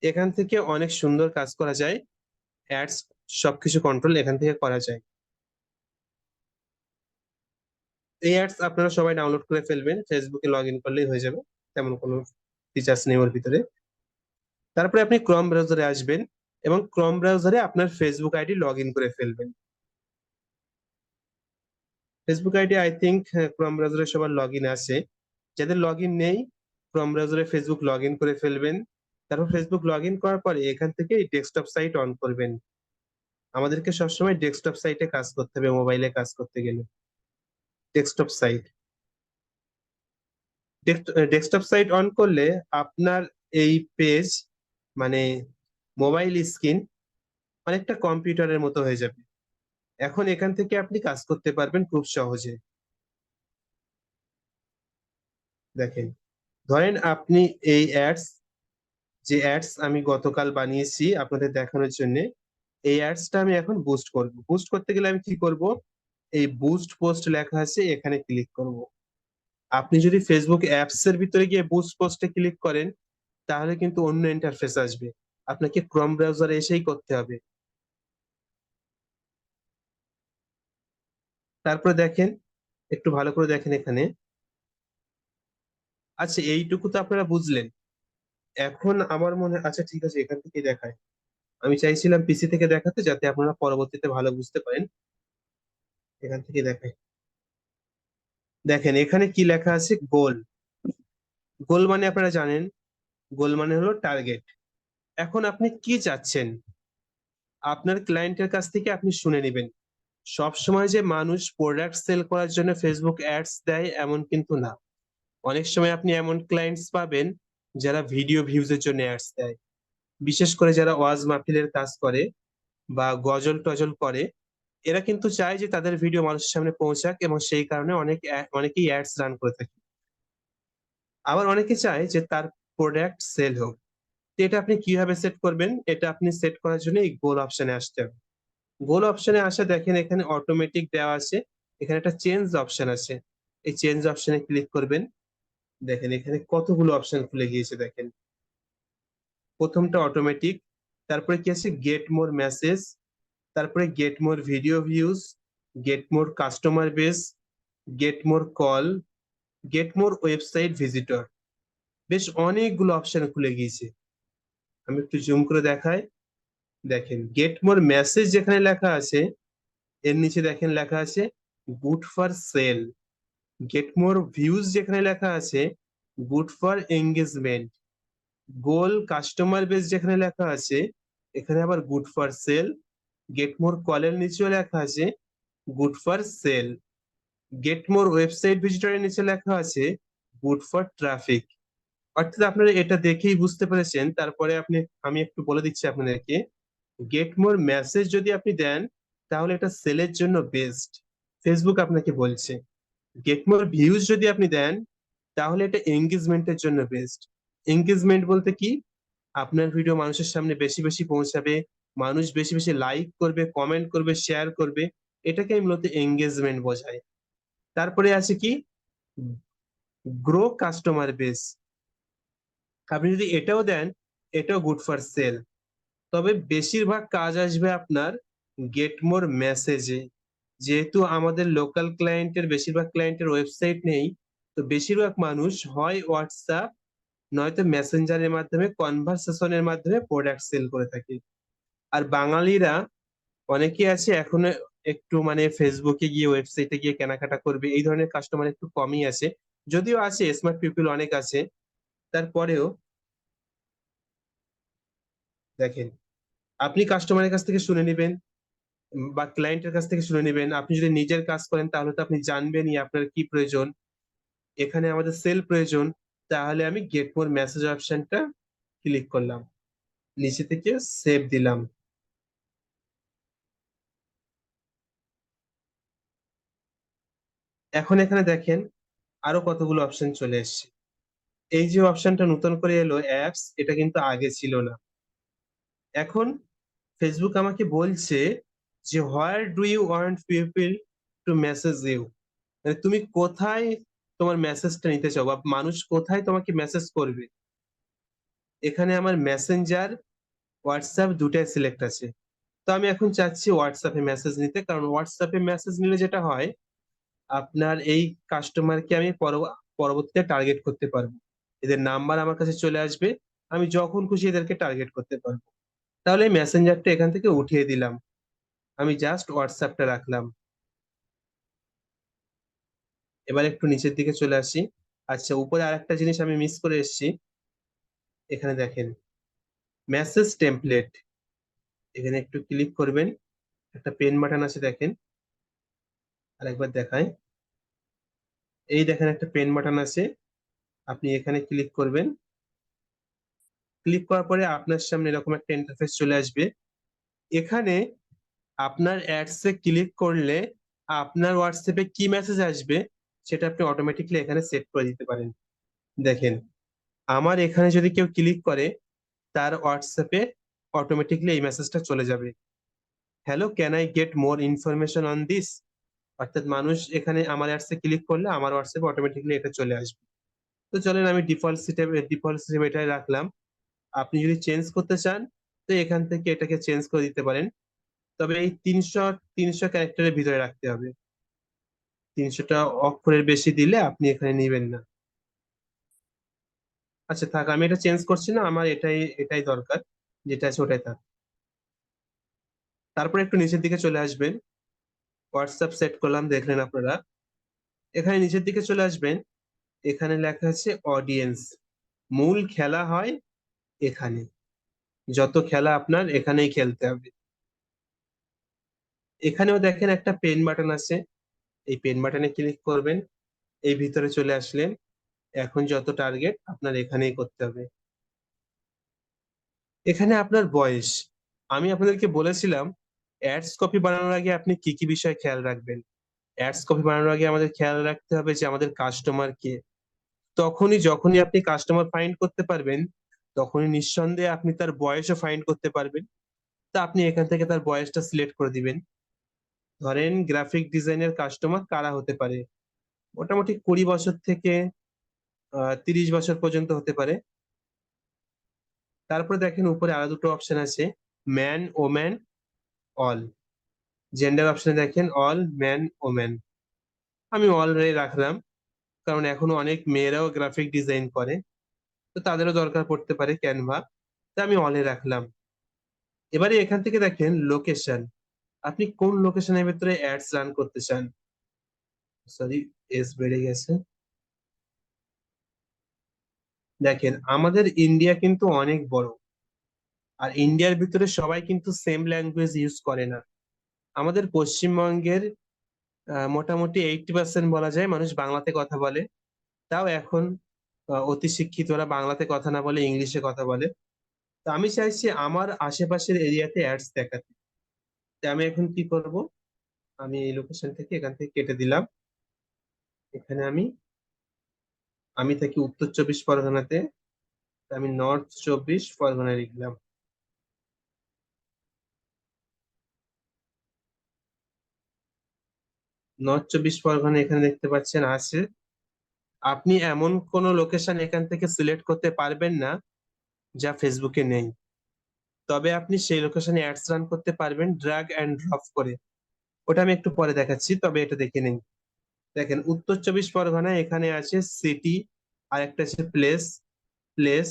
এখান থেকে অনেক সুন্দর কাজ করা যায়। অ্যাডস সবকিছু কন্ট্রোল এখান থেকে করা যায়। এই অ্যাডস আপনারা সবাই ডাউনলোড করে ফেলবেন, ফেসবুকে লগ ইন করলেই হয়ে যাবে। তেমন কোনো ফিচার্স নেই ওর ভিতরে। তারপরে আপনি ক্রোম ব্রাউজারে আসবেন এবং ক্রোম ব্রাউজারে আপনার ফেসবুক আইডি লগ ইন করে ফেলবেন। Facebook ID I think Chrome ব্রাউজারে সবার লগ ইন আছে। যাদের লগ ইন নেই, ক্রোম ব্রাউজারে ফেসবুক লগ ইন করে ফেলবেন। তারপর ফেসবুক লগ ইন করার পরে এখান থেকে ডেস্কটপ সাইট অন করবেন। আমাদেরকে সবসময় ডেস্কটপ সাইটে কাজ করতে হবে মোবাইলে কাজ করতে গেলে। Desktop site, desktop site on করলে আপনার এই পেজ, মানে মোবাইল স্ক্রিন, অনেকটা কম্পিউটারের মতো হয়ে যাবে। এখন এখান থেকে আপনি কাজ করতে পারবেন খুব সহজে। দেখেন, ধরেন আপনি এই অ্যাডস, যে অ্যাডস আমি গতকাল বানিয়েছি আপনাদের দেখানোর জন্য, এই অ্যাডসটা আমি এখন বুস্ট করব। বুস্ট করতে গেলে আমি কি করব, এই বুস্ট পোস্ট লেখা আছে এখানে ক্লিক করব। আপনি যদি ফেসবুক অ্যাপস এর ভিতরে গিয়ে বুস্ট পোস্টে ক্লিক করেন, তাহলে কিন্তু অন্য ইন্টারফেস আসবে। আপনাকে ক্রোম ব্রাউজারে এসেই করতে হবে। তারপরে দেখেন, একটু ভালো করে দেখেন এখানে, আচ্ছা, এইটুকু তো আপনারা বুঝলেন। এখন আমার মনে, আচ্ছা ঠিক আছে, এখান থেকে দেখায়। আমি চাইছিলাম পিসি থেকে দেখাতে, যাতে আপনারা পরবর্তীতে ভালো বুঝতে পারেন। এখান থেকে দেখায়। দেখেন এখানে কি লেখা আছে, গোল। গোল মানে আপনারা জানেন, গোল মানে হলো টার্গেট। এখন আপনি কি চাচ্ছেন আপনার ক্লায়েন্টের কাছ থেকে, আপনি শুনে নেবেন। সব সময় যে মানুষ প্রোডাক্ট সেল করার জন্য ফেসবুক অ্যাডস দেয় এমন কিন্তু না। অনেক সময় আপনি এমন ক্লায়েন্টস পাবেন যারা ভিডিও ভিউজের জন্য অ্যাডস দেয়। বিশেষ করে যারা ওয়াজ মাহফিলের কাজ করে বা গজল টজল করে, এরা কিন্তু চায় যে তাদের ভিডিও মানুষের সামনে পৌঁছাক, এবং সেই কারণে অনেকেই অ্যাডস রান করে থাকে। আবার অনেকে চায় যে তার প্রোডাক্ট সেল হোক। তো এটা আপনি কিভাবে সেট করবেন? এটা আপনি সেট করার জন্য এই গোল অপশনে আসতে হবে। গোল অপশনে আসা, দেখেন এখানে অটোমেটিক দেওয়া আছে। এখানে একটা চেঞ্জ অপশন আছে, এই চেঞ্জ অপশনে ক্লিক করবেন। দেখেন এখানে কতগুলো অপশন খুলে গিয়েছে, দেখেন। প্রথমটা অটোমেটিক, তারপরে কি আছে, গেট মোর মেসেজ, তারপরে get more video views, get more customer base, get more call, gate more website visitor. বেশ অনেকগুলো অপশন খুলে গিয়েছে। আমি একটু জুম করে দেখাই। দেখেন গেট মোর মেসেজ যেখানে লেখা আছে, এর নিচে দেখেন লেখা আছে good for sale. Get more views যেখানে লেখা আছে, good for engagement. Goal customer base যেখানে লেখা আছে, এখানে আবার good for sale. Get more কলের নিচেও লেখা আছে good for sale. Get more website ভিজিটরের নিচে লেখা আছে গুড ফর ট্রাফিক। অর্থাৎ আপনারা এটা দেখেই বুঝতে পেরেছেন। তারপরে আমি একটু বলে দিচ্ছি আপনাদেরকে। গেট মোর মেসেজ যদি আপনি দেন, তাহলে এটা সেলের জন্য বেস্ট, ফেসবুক আপনাকে বলছে। গেট মোর ভিউজ যদি আপনি দেন, তাহলে এটা এঙ্গেজমেন্টের জন্য বেস্ট। এঙ্গেজমেন্ট বলতে কি, আপনার ভিডিও মানুষের সামনে বেশি বেশি পৌঁছাবে, মানুষ বেশি বেশি লাইক করবে, কমেন্ট করবে, শেয়ার করবে। এটাকে মূলত এঙ্গেজমেন্ট বোঝায়। তারপরে আছে কি, গ্রো কাস্টমার বেস। আপনি যদি এটাও দেন, এটাও গুড ফর সেল। তবে বেশিরভাগ কাজ আসবে আপনার গেট মোর মেসেজে। যেহেতু আমাদের লোকাল ক্লায়েন্টের, বেশিরভাগ ক্লায়েন্টের ওয়েবসাইট নেই, তো বেশিরভাগ মানুষ হয় হোয়াটসঅ্যাপ নয়তো মেসেঞ্জারের মাধ্যমে, কনভারসেশনের মাধ্যমে প্রোডাক্ট সেল করে থাকে। আর বাঙালিরা অনেকে আছে এখনো একটু মানে ফেসবুকে গিয়ে, ওয়েবসাইটে গিয়ে কেনাকাটা করবে, এই ধরনের কাস্টমার একটু কমই আছে। যদিও আছে, স্মার্ট পিপল অনেক আছে, তারপরেও দেখেন, আপনি কাস্টমারের কাছ থেকে শুনে নেবেন বা ক্লায়েন্টের কাছ থেকে শুনে নেবেন। আপনি যদি নিজের কাজ করেন, তাহলে তো আপনি জানবেনই আপনার কি প্রয়োজন। এখানে আমাদের সেল প্রয়োজন, তাহলে আমি গেট মোর মেসেজ অপশনটা ক্লিক করলাম, নিচে থেকে সেভ দিলাম। এখন এখানে দেখেন আরো কতগুলো অপশন চলে এসেছে। এই যে অপশনটা নতুন করে এলো অ্যাপস, এটা কিন্তু আগে ছিল না। এখন ফেসবুক আমাকে বলছে যে where do you want people to message you, মানে তুমি কোথায় তোমার মেসেজটা নিতে চাও, বা মানুষ কোথায় তোমাকে মেসেজ করবে। এখানে আমার মেসেঞ্জার, হোয়াটসঅ্যাপ দুটাই সিলেক্ট আছে। তো আমি এখন চাচ্ছি হোয়াটসঅ্যাপে মেসেজ নিতে, কারণ হোয়াটসঅ্যাপে মেসেজ নিলে যেটা হয়, আপনার এই কাস্টমারকে আমি পরবর্তীতে টার্গেট করতে পারবো। এদের নাম্বার আমার কাছে চলে আসবে, আমি যখন খুশি এদেরকে টার্গেট করতে পারবো। তাহলে মেসেঞ্জারটা এখান থেকে উঠিয়ে দিলাম, আমি জাস্ট হোয়াটসঅ্যাপটা রাখলাম। এবার একটু নিচের দিকে চলে আসি। আচ্ছা, উপরে আরেকটা জিনিস আমি মিস করে এসেছি। এখানে দেখেন মেসেজ টেমপ্লেট, এখানে একটু ক্লিক করবেন। একটা পেন বাটন আছে, দেখেন। আরেকবার দেখাই। এই দেখেন একটা পেন বাটন আছে, আপনি এখানে ক্লিক করবেন। ক্লিক করার পরে আপনার সামনে এরকম একটা ইন্টারফেস চলে আসবে। এখানে আপনার অ্যাডস এ ক্লিক করলে আপনার হোয়াটসঅ্যাপে কি মেসেজ আসবে, সেটা আপনি অটোমেটিকলি এখানে সেট করে দিতে পারেন। দেখেন, আমার এখানে যদি কেউ ক্লিক করে, তার হোয়াটসঅ্যাপে অটোমেটিকলি এই মেসেজটা চলে যাবে, hello can I get more information on this. অর্থাৎ মানুষ এখানে আমার অ্যাডসে ক্লিক করলে আমার হোয়াটসঅ্যাপে অটোমেটিকলি এটা চলে আসবে। তো চলেন, আমি ডিফল্ট সিস্টেম এটাই রাখলাম। আপনি যদি চেঞ্জ করতে চান, তো এখান থেকে এটাকে চেঞ্জ করে দিতে পারেন। তবে এই 300 ক্যারেক্টারের ভিতরে রাখতে হবে। 300টা অক্ষরের বেশি দিলে আপনি এখানে নিবেন না। আচ্ছা থাক, আমি এটা চেঞ্জ করছি না, আমার এটাই এটাই দরকার, যেটা আছে ওটাই থাক। তারপর একটু নিচের দিকে চলে আসবেন, হোয়াটসঅ্যাপ সেট করলাম দেখলেন আপনারা। এখানে নিচের দিকে চলে আসবেন, এখানে লেখা আছে অডিয়েন্স। মূল খেলা হয় এখানে, যত খেলা আপনার এখানেই খেলতে হবে। এখানেও দেখেন একটা পেন বাটন আছে, এই পেন বাটনে ক্লিক করবেন, এই ভিতরে চলে আসলেন। এখন যত টার্গেট আপনার এখানেই করতে হবে। এখানে আপনার বয়স, আমি আপনাদেরকে বলেছিলাম অ্যাডস কপি বানানোর আগে আপনি কি কি বিষয় খেয়াল রাখবেন। অ্যাডস কপি বানানোর আগে আমাদের খেয়াল রাখতে হবে যে আমাদের কাস্টমার কে। যখনই আপনি কাস্টমার ফাইন্ড করতে পারবেন, তখনই নিঃসন্দেহে আপনি তার বয়সও ফাইন্ড করতে পারবেন। তা আপনি এখান থেকে তার বয়সটা সিলেক্ট করে দিবেন। ধরেন গ্রাফিক ডিজাইনের কাস্টমার কারা হতে পারে, মোটামুটি 20 বছর থেকে 30 বছর পর্যন্ত হতে পারে। তারপরে দেখেন উপরে আরো দুটো অপশন আছে, ম্যান ওম্যান অল। জেন্ডার অপশনে দেখেন অল ম্যান ওম্যান, আমি অল রাখলাম, কারণ এখনো অনেক মেয়েরাও গ্রাফিক ডিজাইন করে, তো তাদেরও দরকার পড়তে পারে ক্যানভা, তা আমি অলে রাখলাম। এবারে এখান থেকে দেখেন লোকেশন, আপনি কোন লোকেশনের ভিতরে অ্যাডস রান করতে চান। সরি, এস বেড়ে গেছে। দেখেন আমাদের ইন্ডিয়া কিন্তু অনেক বড়, আর ইন্ডিয়ার ভিতরে সবাই কিন্তু সেম ল্যাঙ্গুয়েজ ইউজ করে না। আমাদের পশ্চিমবঙ্গের মোটামুটি 80% বলা যায় মানুষ বাংলাতে কথা বলে। তাও এখন অতি শিক্ষিতরা বাংলাতে কথা না বলে ইংলিশে কথা বলে। তো আমি চাইছি আমার আশেপাশের এরিয়াতে অ্যাডস দেখাতে। তো আমি এখন কি করব, আমি এই লোকেশন থেকে এখান থেকে কেটে দিলাম। এখানে আমি আমি থাকি উত্তর 24 পরগনাতে, তো আমি নর্থ 24 পরগনায় লিখলাম। নর্থ 24 পরগনা এখানে দেখতে পাচ্ছেন আছে। আপনি এমন কোন লোকেশন এখান থেকে সিলেক্ট করতে পারবেন না যা ফেসবুকে নেই। তবে আপনি সেই লোকেশনে অ্যাডস রান করতে পারবেন ড্র্যাগ এন্ড ড্রপ করে। ওটা আমি একটু পরে দেখাচ্ছি, তবে এটা দেখে নিন। দেখেন উত্তর 24 পরগনায় এখানে আছে সিটি, আর একটা আছে প্লেস। প্লেস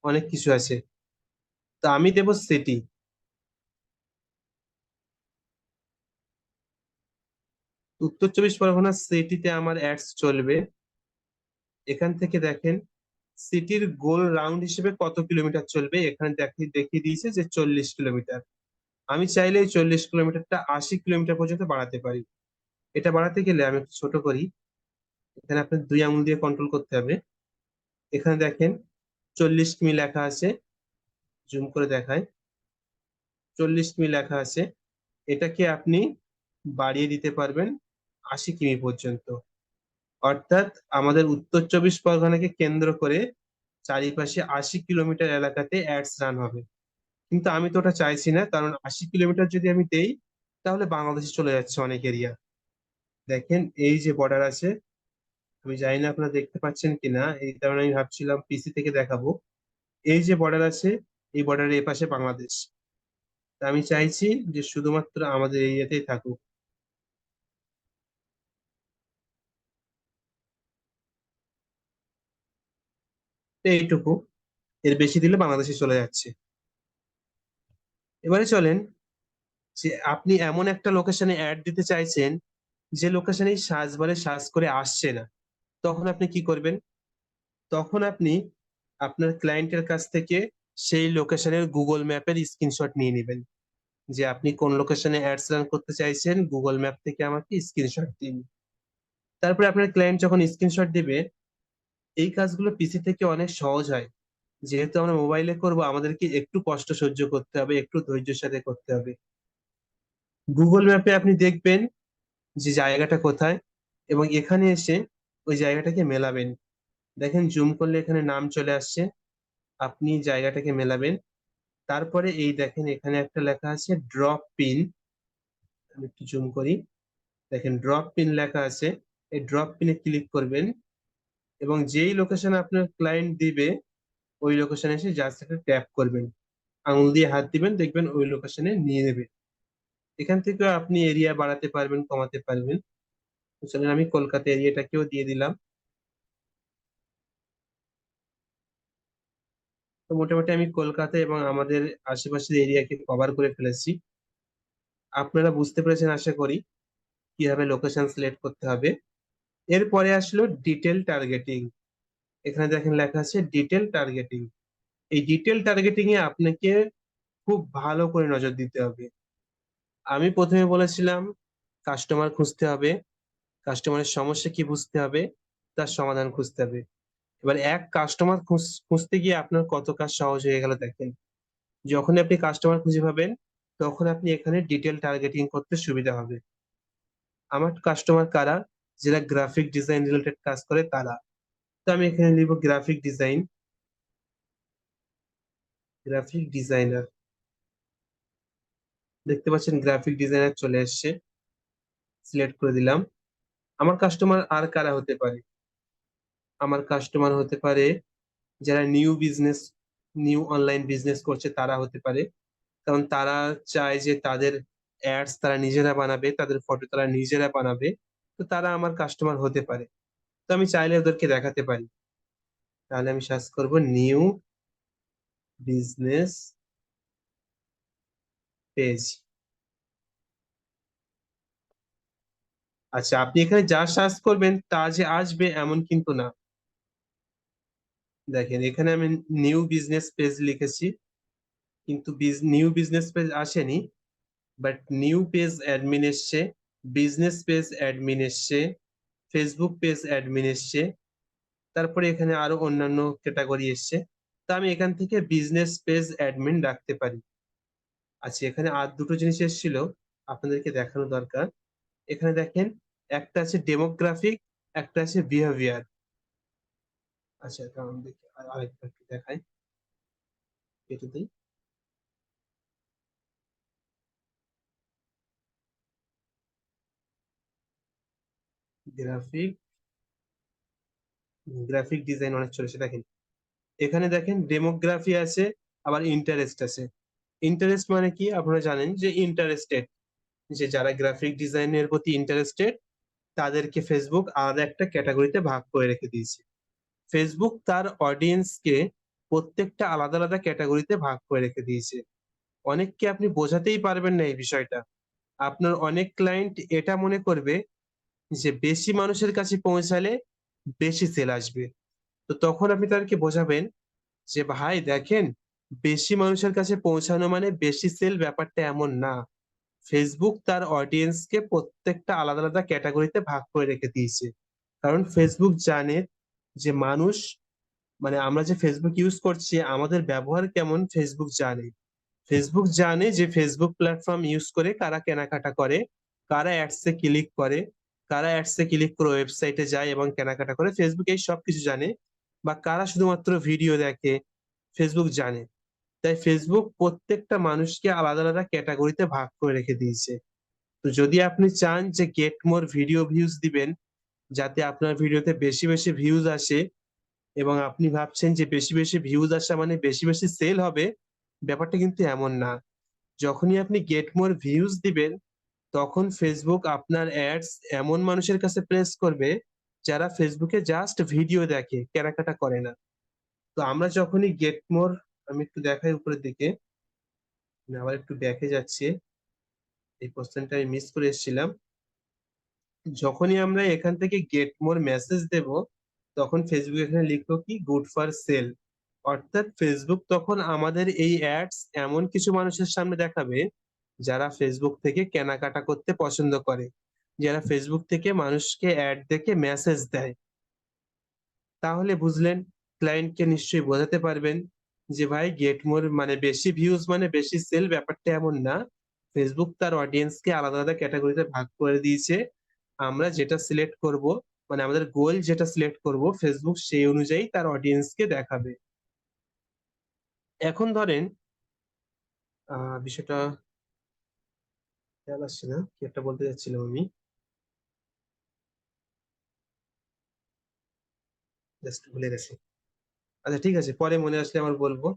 অনেক কিছু আছে, তো আমি দেবো সিটি। উত্তর 24 পরগনা সিটিতে আমার অ্যাডস চলবে। এখান থেকে দেখেন সিটির গোল রাউন্ড হিসেবে কত কিলোমিটার চলবে, এখানে দেখিয়ে দিয়েছে যে 40 কিলোমিটার। আমি চাইলে এই 40 কিলোমিটারটা 80 কিলোমিটার পর্যন্ত বাড়াতে পারি। এটা বাড়াতে গেলে আমি একটু ছোট করি, এখানে আপনার 2 আঙুল দিয়ে কন্ট্রোল করতে হবে। এখানে দেখেন 40 কিমি লেখা আছে, জুম করে দেখায়, 40 কিমি লেখা আছে। এটাকে আপনি বাড়িয়ে দিতে পারবেন 80 কিমি পর্যন্ত। অর্থাৎ আমাদের উত্তর 24 পরগনাকে কেন্দ্র করে চারিপাশে 80 কিলোমিটার এলাকাতে অ্যাডস রান হবে। কিন্তু আমি তো ওটা চাইছি না, কারণ 80 কিলোমিটার যদি আমি দেই, তাহলে বাংলাদেশে চলে যাচ্ছে অনেক এরিয়া। দেখেন এই যে বর্ডার আছে, আমি জানি না আপনারা দেখতে পাচ্ছেন কিনা, এই কারণে আমি ভাবছিলাম পিসি থেকে দেখাবো। এই যে বর্ডার আছে, এই বর্ডারের এপাশে বাংলাদেশ। তা আমি চাইছি যে শুধুমাত্র আমাদের এরিয়াতেই থাকুক। তো এইটুকু, এর বেশি দিলে বাংলাদেশে চলে যাচ্ছে। এবারে চলেন, যে আপনি এমন একটা লোকেশনে অ্যাড দিতে চাইছেন যে লোকেশনে সার্চ বারে সার্চ করে আসছে না, তখন আপনি কি করবেন। তখন আপনি আপনার ক্লায়েন্টের কাছ থেকে সেই লোকেশনের গুগল ম্যাপের স্ক্রিনশট নিয়ে নেবেন, যে আপনি কোন লোকেশনে অ্যাডস রান করতে চাইছেন, গুগল ম্যাপ থেকে আমাকে স্ক্রিনশট দিন। তারপরে আপনার ক্লায়েন্ট যখন স্ক্রিনশট দিবে, এই কাজগুলো পিসি থেকে অনেক সহজ হয়। যেহেতু আমরা মোবাইলে করব, আমাদেরকে একটু কষ্ট সহ্য করতে হবে, একটু ধৈর্যের সাথে করতে হবে। গুগল ম্যাপে আপনি দেখবেন যে জায়গাটা কোথায়, এবং এখানে এসে ওই জায়গাটাকে মেলাবেন। দেখেন জুম করলে এখানে নাম চলে আসছে, আপনি জায়গাটাকে মেলাবেন। তারপরে এই দেখেন এখানে একটা লেখা আছে ড্রপ পিন, আমি একটু জুম করি, দেখেন ড্রপ পিন লেখা আছে। এই ড্রপ পিনে ক্লিক করবেন, এবং যেই লোকেশন আপনার ক্লায়েন্ট দিবে, ওই লোকেশনে এসে জাস্ট একটা ট্যাপ করবেন, আঙুল দিয়ে হাত দিবেন, দেখবেন ওই লোকেশনে নিয়ে নেবে। এখান থেকে আপনি এরিয়া বাড়াতে পারবেন, কমাতে পারবেন। তো চলেন আমি কলকাতা এরিয়াটাকেও দিয়ে দিলাম। তো মোটামুটি আমি কলকাতা এবং আমাদের আশেপাশের এরিয়াকে কভার করে ফেলেছি। আপনারা বুঝতে পেরেছেন আশা করি কিভাবে লোকেশন সিলেক্ট করতে হবে। এরপরে আসলো ডিটেল টার্গেটিং। এখানে দেখেন লেখা আছে ডিটেল টার্গেটিং। এই ডিটেল টার্গেটিং এ আপনাকে খুব ভালো করে নজর দিতে হবে। আমি প্রথমে বলেছিলাম কাস্টমার খুঁজতে হবে, কাস্টমারের সমস্যা কি বুঝতে হবে, তার সমাধান খুঁজতে হবে। এবার এক কাস্টমার খুঁজতে গিয়ে আপনার কত কাজ সহজ হয়ে গেল দেখেন। যখন আপনি কাস্টমার খুঁজে পাবেন তখন আপনি এখানে ডিটেল টার্গেটিং করতে সুবিধা হবে। আমার কাস্টমার কারা? যারা গ্রাফিক ডিজাইন রিলেটেড কাজ করে তারা। তো আমি এখানে লিখব গ্রাফিক ডিজাইন, গ্রাফিক ডিজাইনার। দেখতে পাচ্ছেন গ্রাফিক ডিজাইনার চলে এসেছে, সিলেক্ট করে দিলাম। আমার কাস্টমার আর কারা হতে পারে? আমার কাস্টমার হতে পারে যারা নিউ অনলাইন বিজনেস করছে তারা হতে পারে। কারণ তারা চায় যে তাদের অ্যাডস তারা নিজেরা বানাবে, তাদের ফটো তারা নিজেরা বানাবে। তো তারা আমার কাস্টমার হতে পারে। তো আমি চাইলে ওদেরকে দেখাতে পারি। তাহলে আমি সার্চ করব নিউ বিজনেস পেজ। আচ্ছা, আপনি এখানে যা সার্চ করবেন তা যে আসবে এমন কিন্তু না। দেখেন এখানে আমি নিউ বিজনেস পেজ লিখেছি, কিন্তু নিউ বিজনেস পেজ আসেনি। বাট নিউ পেজ অ্যাডমিন এসছে, বিজনেস পেজ অ্যাডমিন এসছে, ফেসবুক পেজ অ্যাডমিন এসছে, তারপরে এখানে আরো অন্যান্য ক্যাটাগরি এসছে। তা আমি এখান থেকে বিজনেস পেজ অ্যাডমিন রাখতে পারি। আচ্ছা, এখানে আর দুটো জিনিস এসেছিল আপনাদেরকে দেখানো দরকার। এখানে দেখেন একটা আছে ডেমোগ্রাফিক, একটা আছে বিহেভিয়ার। আচ্ছা, কারণ দেখি আরেকটা একটু দেখাই, কেটে দিই। গ্রাফিক গ্রাফিক ডিজাইন অনেক চলেছে দেখেন। এখানে দেখেন ডেমোগ্রাফি আছে, আবার ইন্টারেস্ট আছে। ইন্টারেস্ট মানে কি আপনারা জানেন যে ইন্টারেস্টেড, যে যারা গ্রাফিক ডিজাইনের প্রতি ইন্টারেস্টেড তাদেরকে ফেসবুক আলাদা একটা ক্যাটাগরিতে ভাগ করে রেখে দিয়েছে। ফেসবুক তার অডিয়েন্সকে প্রত্যেকটা আলাদা আলাদা ক্যাটাগরিতে ভাগ করে রেখে দিয়েছে। অনেককে আপনি বোঝাতেই পারবেন না এই বিষয়টা। আপনার অনেক ক্লায়েন্ট এটা মনে করবে যে বেশি মানুষের কাছে পৌঁছালে বেশি সেল আসবে। তো তখন আপনি তাদেরকে বোঝাবেন যে ভাই দেখেন, বেশি মানুষের কাছে পৌঁছানো মানে বেশি সেল, ব্যাপারটা এমন না। ফেসবুক তার অডিয়েন্সকে প্রত্যেকটা আলাদা আলাদা ক্যাটাগরিতে ভাগ করে রেখে দিয়েছে। কারণ ফেসবুক জানে যে মানুষ, মানে আমরা যে ফেসবুক ইউজ করছি আমাদের ব্যবহার কেমন ফেসবুক জানে। ফেসবুক জানে যে ফেসবুক প্ল্যাটফর্ম ইউজ করে কারা কেনাকাটা করে, কারা অ্যাডসে ক্লিক করে, কারা অ্যাডসে ক্লিক করে ওয়েবসাইটে যায় এবং কেনাকাটা করে। ফেসবুক এই সব কিছু জানে। বা কারা শুধুমাত্র ভিডিও দেখে, ফেসবুক জানে। তাই ফেসবুক প্রত্যেকটা মানুষকে আলাদা আলাদা ক্যাটাগরিতে ভাগ করে রেখে দিয়েছে। তো যদি আপনি চান যে গেট মোর ভিডিও ভিউজ দিবেন, যাতে আপনার ভিডিওতে বেশি বেশি ভিউজ আসে, এবং আপনি ভাবছেন যে বেশি বেশি ভিউজ আসা মানে বেশি বেশি সেল হবে, ব্যাপারটা কিন্তু এমন না। যখনই আপনি গেট মোর ভিউজ দিবেন তখন ফেসবুক আপনার অ্যাডস এমন মানুষের কাছে প্লেস করবে যারা ফেসবুকে জাস্ট ভিডিও দেখে, কেনাকাটা করে না। তো আমরা যখনই গেট মোর, আমি একটু দেখাই উপরের দিকে, আমি আবার একটু ব্যাকে যাচ্ছি, এই কোশ্চেনটা আমি মিস করে এসেছিলাম। যখনই আমরা এখান থেকে গেট মোর মেসেজ দেব তখন ফেসবুক এখানে লিখলো কি গুড ফর সেল। অর্থাৎ ফেসবুক তখন আমাদের এই অ্যাডস এমন কিছু মানুষের সামনে দেখাবে যারা ফেসবুক থেকে কেনাকাটা করতে পছন্দ করে, যারা ফেসবুক থেকে মানুষকে অ্যাড দেখে মেসেজ দেয়। তাহলে বুঝলেন, ক্লায়েন্টকে নিশ্চয়ই বোঝাতে পারবেন যে ভাই গেট মোর মানে বেশি ভিউজ মানে বেশি সেল, ব্যাপারটা এমন না। ফেসবুক তার অডিয়েন্সকে আলাদা আলাদা ক্যাটাগরিতে ভাগ করে দিয়েছে। আমরা যেটা সিলেক্ট করব, মানে আমাদের গোল যেটা সিলেক্ট করব ফেসবুক সেই অনুযায়ী তার অডিয়েন্সকে দেখাবে। এখন ধরেন বিষয়টা খেয়াল আসছে না, কি একটা বলতে যাচ্ছিলাম আমি, জাস্ট ভুলে গেছি। আচ্ছা ঠিক আছে, পরে মনে আসলে আমার বলবো।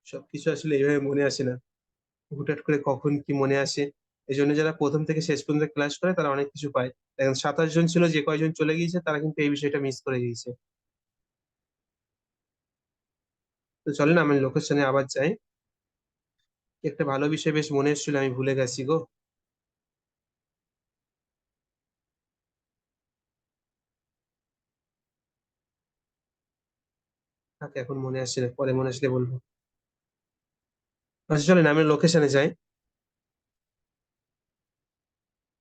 সবকিছু আসলে এইভাবে মনে আসে না, হুটহাট করে কখন কি মনে আসে। এই জন্য যারা প্রথম থেকে শেষ পর্যন্ত ক্লাস করে তারা অনেক কিছু পায়। দেখেন 27 জন ছিল, যে কয়জন চলে গিয়েছে তারা কিন্তু এই বিষয়টা মিস করে গিয়েছে। তো চলেন আমি লোকেশনে আবার যাই। একটা ভালো বিষয় বেশ মনে এসেছিল, আমি ভুলে গেছি গো। থাকে এখন মনে আসছে না, পরে মনে আসলে বলবো। আচ্ছা চলেন আমি লোকেশনে যাই।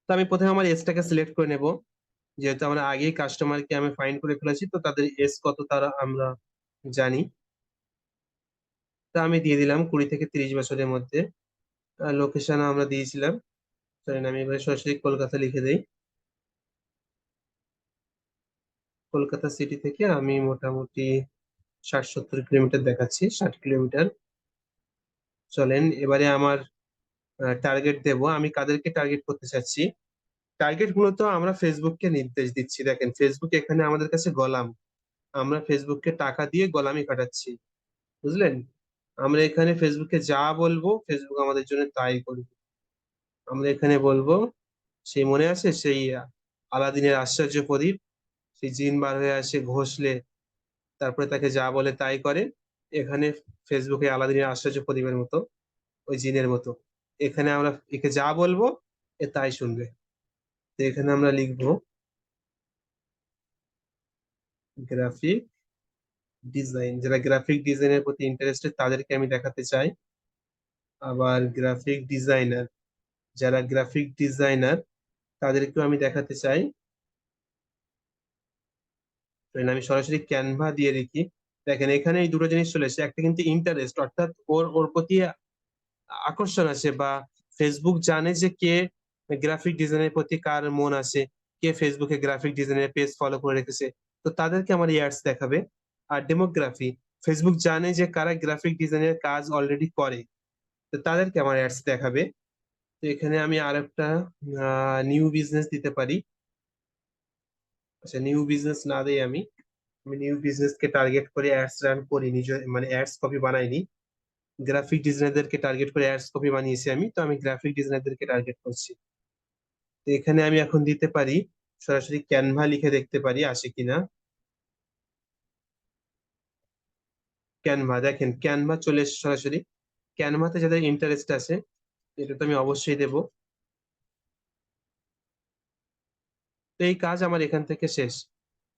তো আমি প্রথমে আমার এজটাকে সিলেক্ট করে নেব, যেহেতু আমরা আগেই কাস্টমারকে আমি ফাইন্ড করে ফেলেছি, তো তাদের এজ কত তারা আমরা জানি। তো আমি দিয়ে দিলাম 20 থেকে 30 বছরের মধ্যে। লোকেশন আমরা দিয়েছিলাম। চলেন আমি এবারে সরাসরি কলকাতা লিখে দেই। কলকাতা সিটি থেকে আমি মোটামুটি 60-70 কিলোমিটার দেখাচ্ছি, 60 কিলোমিটার। চলেন এবারে আমার টার্গেট দেব, আমি কাদেরকে টার্গেট করতে চাচ্ছি। টার্গেট মূলত আমরা ফেসবুককে নির্দেশ দিচ্ছি। দেখেন ফেসবুক এখানে আমাদের কাছে গোলাম, আমরা ফেসবুককে টাকা দিয়ে গোলামি কাটাচ্ছি, বুঝলেন? আমরা এখানে ফেসবুকে যা বলবো ফেসবুক আমাদের জন্য তাই করবে। আমরা এখানে বলবো, সেই মনে আছে সেই আলাদিনের আশ্চর্য প্রদীপ, সেই জিন বার হয়ে আসে ঘষলে তারপরে তাকে যা বলে তাই করে। এখানে ফেসবুকে আলাদিনের আশ্চর্য প্রদীপের মতো, ওই জিনের মতো। এখানে আমরা একে যা বলবো এ তাই শুনবে। তো এখানে আমরা লিখবো গ্রাফিক ডিজাইন, যারা গ্রাফিক ডিজাইনের প্রতি ইন্টারেস্টেড তাদেরকে আমি দেখাতে চাই। আবার গ্রাফিক ডিজাইনার, যারা গ্রাফিক ডিজাইনার তাদেরকেও আমি দেখাতে চাই। তো আমি সরাসরি ক্যানভা দিয়ে দেখি। দেখেন এখানে এই দুটো জিনিস চলে এসেছে, একটা কিন্তু ইন্টারেস্ট, অর্থাৎ ওর ওর প্রতি আকর্ষণ আছে, বা ফেসবুক জানে যে কে গ্রাফিক ডিজাইনের প্রতি কার মন আছে, কে ফেসবুকে গ্রাফিক ডিজাইনের পেজ ফলো করে রেখেছে, তো তাদেরকে আমার অ্যাডস দেখাবে। আর ডেমোগ্রাফি, ফেসবুক জানে যে কারা গ্রাফিক ডিজাইনের কাজ অলরেডি করে, তো তাদেরকে আমার অ্যাডস দেখাবে। তো এখানে আমি আরেকটা নিউ বিজনেস দিতে পারি। আচ্ছা নিউ বিজনেস না দেই আমি, আমি নিউ বিজনেস কে টার্গেট করে অ্যাডস রান করি, নিজে মানে অ্যাডস কপি বানাইনি। গ্রাফিক ডিজাইনারদেরকে টার্গেট করে অ্যাডস কপি বানিয়েছি আমি, তো আমি গ্রাফিক ডিজাইনারদেরকে টার্গেট করছি। তো এখানে আমি এখন দিতে পারি, সরাসরি ক্যানভা লিখে দেখতে পারি আসে কিনা। ক্যানভা, দেখেন ক্যানভা চলে এসেছে সরাসরি। ক্যানভাতে যাদের ইন্টারেস্ট আছে এটা তো আমি অবশ্যই দেব। তো এই কাজ আমার এখান থেকে শেষ।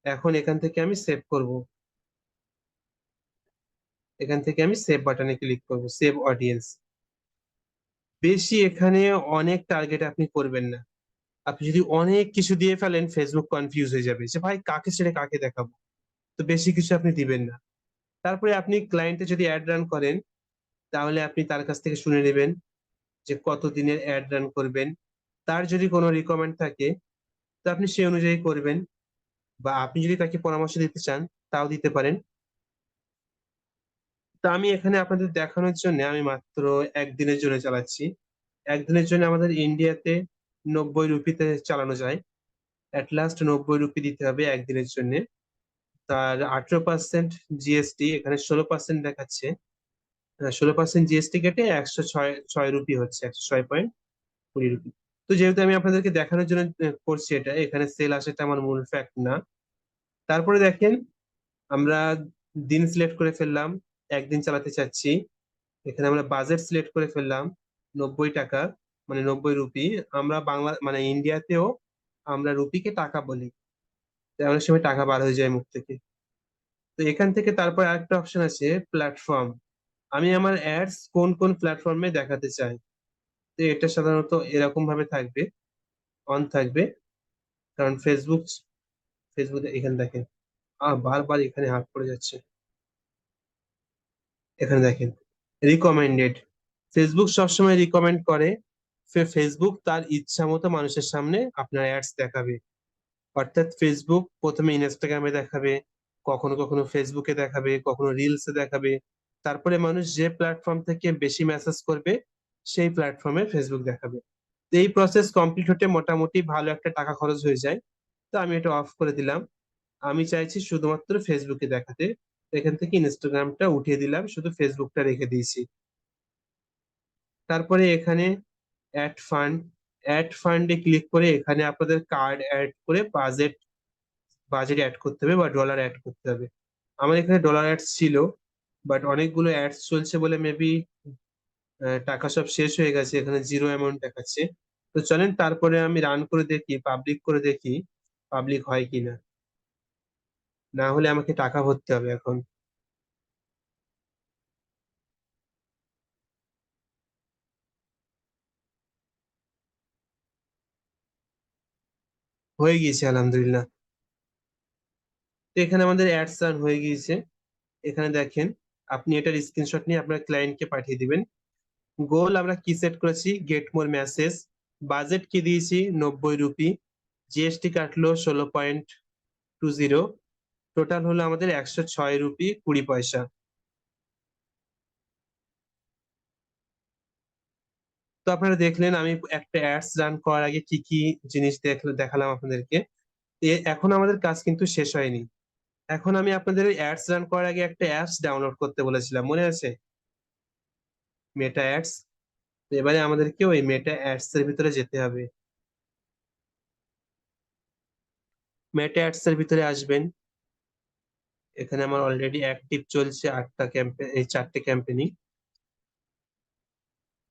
এখন এখান থেকে আমি সেভ করব, এখান থেকে আমি সেভ বাটনে ক্লিক করব, সেভ অডিয়েন্স। বেশি এখানে অনেক টার্গেট আপনি করবেন না। আপনি যদি অনেক কিছু দিয়ে ফেলেন ফেসবুক কনফিউজ হয়ে যাবে যে ভাই কাকে ছেড়ে কাকে দেখাবো। তো বেশি কিছু আপনি দিবেন না। তারপরে আপনি ক্লায়েন্টে যদি অ্যাড রান করেন, তাহলে আপনি তার কাছ থেকে শুনে নেবেন যে কত দিনের অ্যাড রান করবেন। তার যদি কোনো রিকমেন্ড থাকে তো আপনি সেই অনুযায়ী করবেন, বা আপনি যদি তাকে পরামর্শ দিতে চান তাও দিতে পারেন। তো আমি এখানে আপনাদের দেখানোর জন্য আমি মাত্র একদিনের জন্য চালাচ্ছি। একদিনের জন্য আমাদের ইন্ডিয়াতে 90 রুপিতে চালানো যায়। অ্যাট লাস্ট 90 রুপি দিতে হবে একদিনের জন্য। তার 18% জিএসটি, এখানে 16% দেখাচ্ছে। 16% জিএসটি কেটে 106 রুপি হচ্ছে, 106.20 রুপি। তো যেহেতু আমি আপনাদেরকে দেখানোর জন্য করছি এটা, এখানে সেল আসাটা আমার মূল ফ্যাক্ট না। তারপরে দেখেন আমরা দিন সিলেক্ট করে ফেললাম, একদিন চালাতে চাচ্ছি। এখানে আমরা বাজেট সিলেক্ট করে ফেললাম 90 টাকা, মানে 90 রুপি। আমরা বাংলা মানে ইন্ডিয়াতেও আমরা রুপিকে টাকা বলি, তাই অনেক সময় টাকা বার হয়ে যায় মুখ থেকে। তো এখান থেকে তারপর আরেকটা অপশন আছে প্ল্যাটফর্ম, আমি আমার অ্যাডস কোন কোন প্ল্যাটফর্মে দেখাতে চাই। তো এটা সাধারণত এরকম ভাবে থাকবে, অন থাকবে। কারণ ফেসবুক, ফেসবুক এখানে দেখেন বারবার এখানে হাত পড়ে যাচ্ছে। এখানে দেখেন রিকমেন্ডেড, ফেসবুক সবসময় রিকমেন্ড করে। ফেসবুক তার ইচ্ছা মতো মানুষের সামনে আপনার অ্যাডস দেখাবে। অর্থাৎ ফেসবুক প্রথমে ইনস্টাগ্রামে দেখাবে, কখনো কখনো ফেসবুকে দেখাবে, কখনো রিলসে দেখাবে। তারপরে মানুষ যে প্ল্যাটফর্ম থেকে বেশি মেসেজ করবে সেই প্ল্যাটফর্মে ফেসবুক দেখাবে। তো এই প্রসেস কমপ্লিট হতে মোটামুটি ভালো একটা টাকা খরচ হয়ে যায়। তো আমি এটা অফ করে দিলাম। আমি চাইছি শুধুমাত্র ফেসবুকে দেখাতে। এখান থেকে ইনস্টাগ্রামটা উঠিয়ে দিলাম, শুধু ফেসবুকটা রেখে দিয়েছি। তারপরে এখানে অ্যাড ফান্ড, অ্যাড ফান্ডে ক্লিক করে এখানে আপনাদের কার্ড অ্যাড করে বাজেট অ্যাড করতে হবে বা ডলার অ্যাড করতে হবে। আমার এখানে ডলার অ্যাডস ছিল, বাট অনেকগুলো অ্যাডস চলছে বলে মেবি টাকা সব শেষ হয়ে গেছে, এখানে জিরো অ্যামাউন্ট দেখাচ্ছে। তো চলেন তারপরে আমি রান করে দেখি, পাবলিক করে দেখি পাবলিক হয় কিনা, না হলে আমাকে টাকা ভরতে হবে এখন। হয়ে গিয়েছে আলহামদুলিল্লাহ। তো এখানে আমাদের অ্যাডস রান হয়ে গিয়েছে। এখানে দেখেন, আপনি এটার স্ক্রিনশট নিয়ে আপনার ক্লায়েন্টকে পাঠিয়ে দিবেন। গোল আমরা কি সেট করেছি, গেট মোর মেসেজ। বাজেট কি দিয়েছি, 90 রুপি। জিএসটি কাটলো 16.20। টোটাল হলো আমাদের 106 রুপি 20 পয়সা। তো আপনারা দেখলেন আমি একটা অ্যাডস রান করার আগে কি কি জিনিস দেখালাম আপনাদেরকে। এখন আমাদের কাজ কিন্তু শেষ হয়নি। এখন আমি আপনাদের অ্যাডস রান করার আগে একটা অ্যাপস ডাউনলোড করতে বলেছিলাম, মনে আছে? মেটা অ্যাডস। এবারে আমাদেরকে ওই মেটা অ্যাডস এর ভিতরে যেতে হবে। মেটা অ্যাডস এর ভিতরে আসবেন। এখানে আমার অলরেডি অ্যাক্টিভ চলছে 8টা ক্যাম্পেইন, এই 4টে ক্যাম্পেইনিং।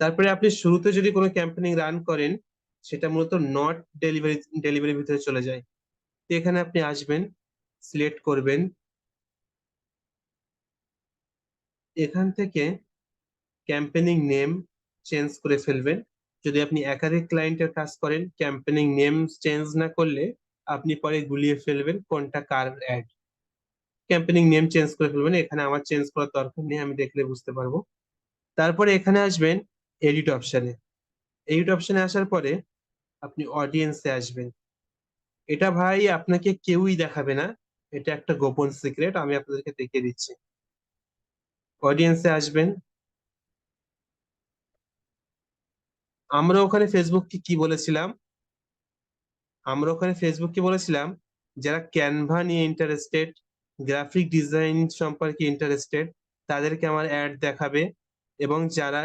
তারপরে আপনি শুরুতে যদি কোনো ক্যাম্পেইনিং রান করেন, সেটা মূলত নট ডেলিভারি ডেলিভারির ভিতরে চলে যায়। তো এখানে আপনি আসবেন, সিলেক্ট করবেন, এখান থেকে ক্যাম্পেইনিং নেম চেঞ্জ করে ফেলবেন। যদি আপনি একাধিক ক্লায়েন্টের কাজ করেন, ক্যাম্পেইনিং নেম চেঞ্জ না করলে আপনি পরে গুলিয়ে ফেলবেন কোনটা কার অ্যাড। ক্যাম্পেইনিং নেম চেঞ্জ করে ফেলবেন, এখানে আমার চেঞ্জ করার দরকার নেই, আমি দেখলে বুঝতে পারবো। তারপরে এখানে আসবেন এডিট অপশনে। এডিট অপশনে আসার পরে আপনি অডিয়েন্সে আসবেন। এটা ভাই আপনাকে কেউই দেখাবে না, এটা একটা গোপন সিক্রেট, আমি আপনাদেরকে দেখিয়ে দিচ্ছি। অডিয়েন্সে আসবেন। আমরা ওখানে ফেসবুককে কি বলেছিলাম, আমরা ওখানে ফেসবুককে বলেছিলাম যারা ক্যানভা নিয়ে ইন্টারেস্টেড, গ্রাফিক ডিজাইন সম্পর্কে ইন্টারেস্টেড, তাদেরকে আমার অ্যাড দেখাবে। এবং যারা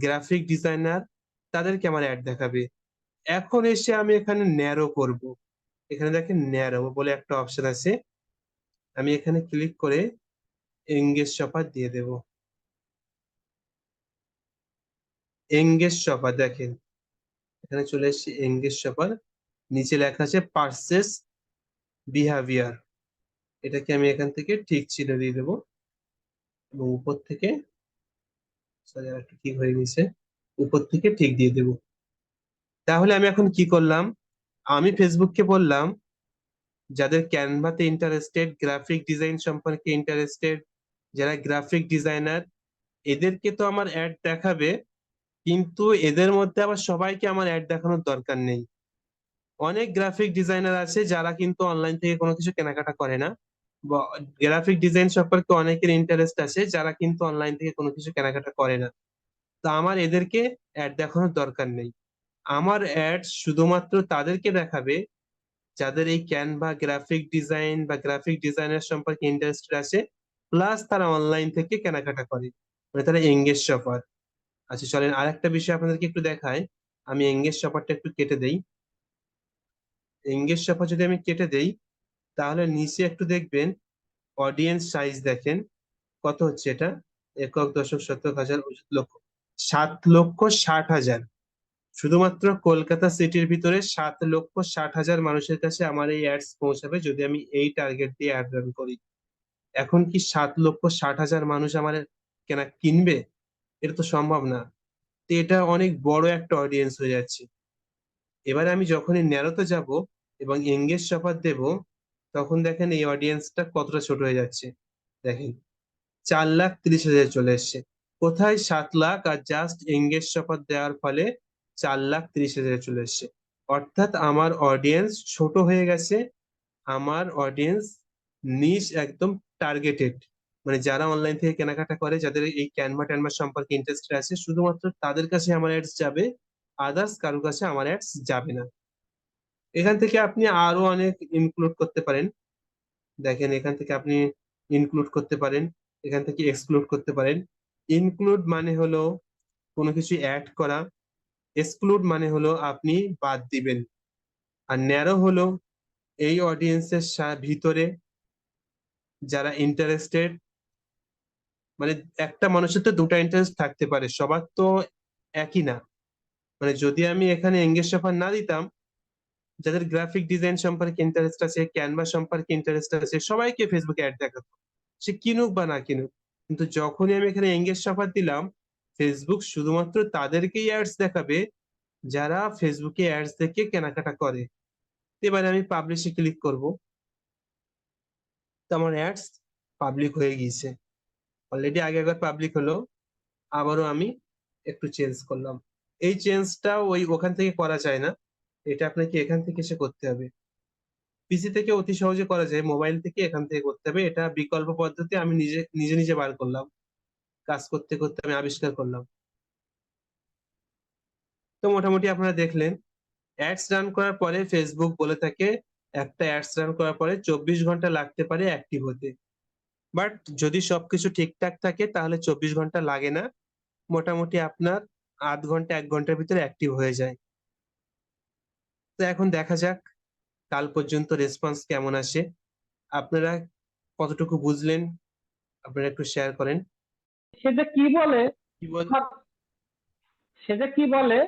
গ্রাফিক ডিজাইনার, তাদেরকে আমার অ্যাড দেখাবে। এখন এসে আমি এখানে ন্যারো করব। এখানে দেখেন ন্যারো বলে একটা অপশন আছে, আমি এখানে ক্লিক করে এঙ্গেজ শপার দিয়ে দেব। এঙ্গেজ শপার দেখেন, এখানে চলে এসেছে এঙ্গেজ শপার। নিচে লেখা আছে পারচেস বিহেভিয়ার, এটাকে আমি এখান থেকে ঠিক চিহ্ন দিয়ে দেবো। এবং উপর থেকে, সরি আর একটু ঠিক হয়ে গেছে, উপর থেকে ঠিক দিয়ে দেবো। তাহলে আমি এখন কি করলাম, আমি ফেসবুককে বললাম যাদের ক্যানভাতে ইন্টারেস্টেড, গ্রাফিক ডিজাইন সম্পর্কে ইন্টারেস্টেড, যারা গ্রাফিক ডিজাইনার, এদেরকে তো আমার অ্যাড দেখাবে। কিন্তু এদের মধ্যে আবার সবাইকে আমার অ্যাড দেখানোর দরকার নেই। অনেক গ্রাফিক ডিজাইনার আছে যারা কিন্তু অনলাইন থেকে কোনো কিছু কেনাকাটা করে না, বা গ্রাফিক ডিজাইন সম্পর্কে অনেকের ইন্টারেস্ট আছে যারা কিন্তু অনলাইন থেকে কোনো কিছু কেনাকাটা করে না। তো আমার এদেরকে অ্যাড দেখানোর দরকার নেই। আমার অ্যাড শুধুমাত্র তাদেরকে দেখাবে যাদের এই ক্যানভা গ্রাফিক ডিজাইন বা গ্রাফিক ডিজাইনের সম্পর্কে ইন্টারেস্টেড আছে, প্লাস তারা অনলাইন থেকে কেনাকাটা করে, মানে তারা এঙ্গেজ শপার। আচ্ছা চলেন আরেকটা বিষয় আপনাদেরকে একটু দেখাই। আমি এঙ্গেজ শপারটা একটু কেটে দেই। এঙ্গেজ শপার যদি আমি কেটে দেই, তাহলে নিচে একটু দেখবেন অডিয়েন্স সাইজ দেখেন কত হচ্ছে এটা, একক দশক শতক হাজার অযুত লক্ষ, 7,60,000। শুধুমাত্র কলকাতা সিটির ভিতরে 7,60,000 মানুষের কাছে আমার এই অ্যাডস পৌঁছাবে যদি আমি এই টার্গেট দিয়ে অ্যাড রান করি। এখন কি 7,60,000 মানুষ আমার কেনা কিনবে? এটা তো সম্ভব না। তো এটা অনেক বড় একটা অডিয়েন্স হয়ে যাচ্ছে। এবারে আমি যখনই ন্যারোতে যাব এবং এঙ্গেজ শপার দেব, তখন দেখেন এই অডিয়েন্সটা কতটা ছোট হয়ে যাচ্ছে। দেখেন 4,30,000 চলে এসছে। কোথায় 7 লাখ, আর জাস্ট এঙ্গেজ শপার দেওয়ার ফলে 4,30,000 চলে এসছে। অর্থাৎ আমার অডিয়েন্স ছোট হয়ে গেছে। আমার অডিয়েন্স নিশ একদম টার্গেটেড, মানে যারা অনলাইন থেকে কেনাকাটা করে, যাদের এই ক্যানভা ট্যানভা সম্পর্কে ইন্টারেস্টেড আছে, শুধুমাত্র তাদের কাছে আমার অ্যাডস যাবে, আদার্স কারো কাছে আমার অ্যাডস যাবে না। এখান থেকে আপনি আরো অনেক ইনক্লুড করতে পারেন। দেখেন এখান থেকে আপনি ইনক্লুড করতে পারেন, এখান থেকে এক্সক্লুড করতে পারেন। ইনক্লুড মানে হলো কোনো কিছু অ্যাড করা, এক্সক্লুড মানে হলো আপনি বাদ দিবেন। আর ন্যারো হলো এই অডিয়েন্সের ভিতরে যারা ইন্টারেস্টেড, মানে একটা মানুষের তো দুটা ইন্টারেস্ট থাকতে পারে, সবার তো একই না। মানে যদি আমি এখানে এঙ্গেজ অফার না দিতাম, যাদের গ্রাফিক ডিজাইন সম্পর্কে ইন্টারেস্ট আছে, ক্যানভা সম্পর্কে ইন্টারেস্ট আছে, সবাইকে ফেসবুকে অ্যাড দেখাতো, সে কিনুক বা না কিনুক। কিন্তু যখনই আমি এখানে এঙ্গেজ অফার দিলাম, ফেসবুক শুধুমাত্র তাদেরকেই অ্যাডস দেখাবে যারা ফেসবুকে অ্যাডস দেখে কেনাকাটা করে। এবারে আমি পাবলিশে ক্লিক করব, তো আমার অ্যাডস পাবলিক হয়ে গিয়েছে। অলরেডি আগে একবার পাবলিক হলো, আবারও আমি একটু চেঞ্জ করলাম। এই চেঞ্জটা ওখান থেকে করা যায় না, এটা আপনাকে এখান থেকে এসে করতে হবে। পিসি থেকে অতি সহজে করা যায়, মোবাইল থেকে এখান থেকে করতে হবে। এটা বিকল্প পদ্ধতি আমি নিজে নিজে নিজে বার করলাম, কাজ করতে করতে আমি আবিষ্কার করলাম। তো মোটামুটি আপনারা দেখলেন, অ্যাডস রান করার পরে ফেসবুক বলে থাকে একটা অ্যাডস রান করার পরে 24 ঘন্টা লাগতে পারে অ্যাক্টিভ হতে। বাট যদি সবকিছু ঠিকঠাক থাকে তাহলে 24 ঘন্টা লাগে না, মোটামুটি আপনার আধ ঘন্টা 1 ঘন্টার ভিতরে অ্যাক্টিভ হয়ে যায়। তো এখন দেখা যাক কাল পর্যন্ত রেসপন্স কেমন আসে। আপনারা কতটুকু বুঝলেন, আপনারা একটু শেয়ার করেন। সে যে কি বলে, কি বল আমার- সে যে কি বলে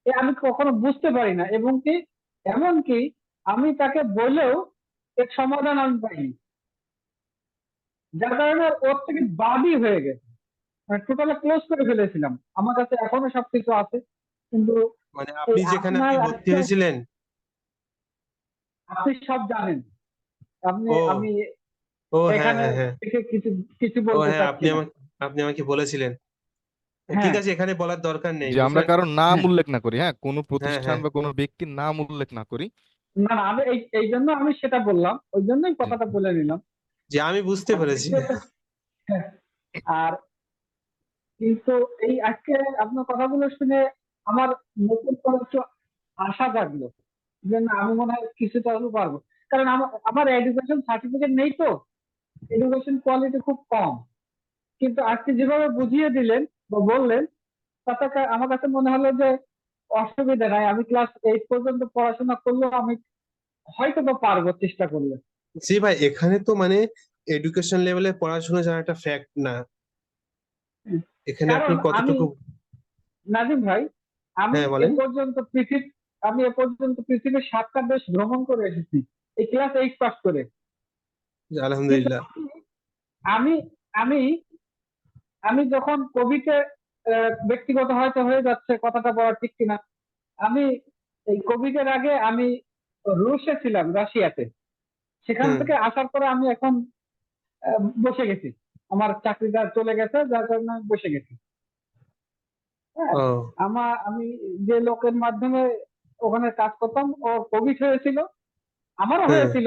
আমি কখনো বুঝতে পারি না, এবং কি এমনকি আমি তাকে বলেও এর সমাধান আমি পাইনি, যার কারণে ওর থেকে বাদই হয়ে গেছে। মানে টোটালি ক্লোজ করে ফেলেছিলাম, আমার কাছে এখনো সবকিছু আছে। কিন্তু মানে এই আপনি যেখানে আপনার আপনি ভর্তি আজকে হয়েছিলেন? আপনি সব জানেন। আপনি ও, আমি ও হ্যাঁ এখানে হ্যাঁ হ্যাঁ, থেকে কিছু কিছু ও বলতে হ্যাঁ, চাচ্ছি না। আপনি আমাকে বলেছিলেন। ঠিক হ্যাঁ, আছে, এখানে বলার দরকার নেই, যে আমরা বুঝলেন। কারো নাম হ্যাঁ, উল্লেখ না করি, হ্যাঁ, কোনো হ্যাঁ প্রতিষ্ঠান হ্যাঁ, বা কোনো ব্যক্তির নাম উল্লেখ না করি। না না, আমি এই জন্য আমি সেটা বললাম, ওই জন্যই জি। কথাটা বলে নিলাম। যে আমি বুঝতে আর পেরেছি। দ্বিতীয়ত, হ্যাঁ, আর কিন্তু এই আজকে আপনার কথাগুলো শুনে আমার নতুন করে একটু আশা জাগলো যে না, আমি মনে হয় কিছুটা হলেও পারবো। কারণ আমার আমার এডুকেশন সার্টিফিকেট নেই তো, এডুকেশন কোয়ালিটি খুব কম। কিন্তু আজকে যেভাবে বুঝিয়ে দিলেন বা বললেন, তাতে আমার কাছে মনে হলো যে অসুবিধা নাই, আমি ক্লাস 8 পর্যন্ত পড়াশোনা করলেও আমি হয়তো বা পারবো চেষ্টা করলে। জি ভাই, এখানে তো মানে এডুকেশন লেভেলে পড়াশোনা জানা একটা ফ্যাক্ট না, এখানে আপনি কারণ আমি, কতটুকু। নাজিম ভাই, আমি হ্যাঁ এ বলেন। পর্যন্ত পৃথিবী আমি এ পর্যন্ত পৃথিবীর 7টা দেশ ভ্রমণ করে এসেছি এই ক্লাস 8 পাস করে। কিন্তু আলহামদুলিল্লাহ। আমি আমি আমি যখন কোভিডে, ব্যক্তিগত হয়তো হয়ে যাচ্ছে কথাটা বলা ঠিক কিনা, আমি এই কোভিডের আগে আমি রুশে ছিলাম, রাশিয়াতে। সেখান হুম। থেকে আসার পরে আমি এখন বসে গেছি, আমার চাকরিটা চলে গেছে, যার কারণে আমি বসে গেছি। হ্যাঁ, ও, আমি যে লোকের মাধ্যমে ওখানে কাজ করতাম, ও কোভিড হয়েছিল, আমারও হুম। হয়েছিল।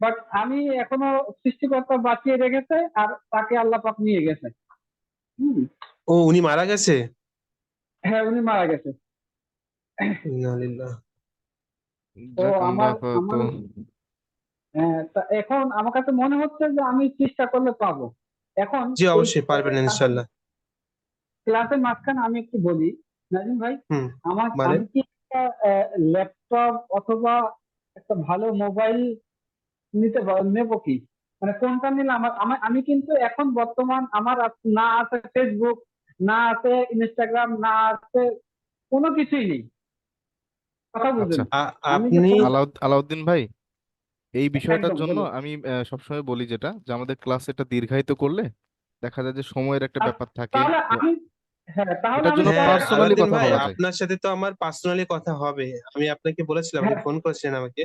বাট আমি এখনো সৃষ্টিকর্তা বাঁচিয়ে রেখেছে, আর তাকে আল্লাহ পাক নিয়ে গেছে। হম। ও, উনি মারা গেছে? হ্যাঁ, উনি মারা গেছে। ইন্নালিল্লাহ। তো যাক, আমরা আমার আপাতত। আমার তা এখন আমার কাছে মনে হচ্ছে যে আমি চেষ্টা করলে পাবো। এখন জি এই অবশ্যই পারবেন ইনশাল্লাহ। ক্লাসের মাঝখানে আমি একটু বলি, নাজিম ভাই, হুম, বলেন। আমি কি একটা ল্যাপটপ অথবা একটা ভালো মোবাইল নেবো কি? মানে কোনটা নিলে আমি কিন্তু এখন বর্তমান আমার না আছে ফেসবুক, না আছে ইনস্টাগ্রাম, না আছে, কোনো কিছুই নেই। কথা আচ্ছা, বুঝলেন? আমি যে আপনি। আলাউদ্দিন ভাই, এই বিষয়টার একদম জন্য বলুন। আমি সবসময় বলি যেটা, যে আমাদের ক্লাস এটা দীর্ঘায়িত করলে দেখা যায় যে সময়ের একটা আর ব্যাপার থাকে। তাহলে তো আমি, হ্যাঁ, তাহলে এটার আমি জন্য হ্যাঁ পরে পার্সোনালি আলাউদ্দিন কথা ভাই, বলা যায়। আপনার সাথে তো আমার পার্সোনালি কথা হবে। আমি আপনাকে বলেছিলাম, আপনি হ্যাঁ, ফোন করেছিলেন আমাকে,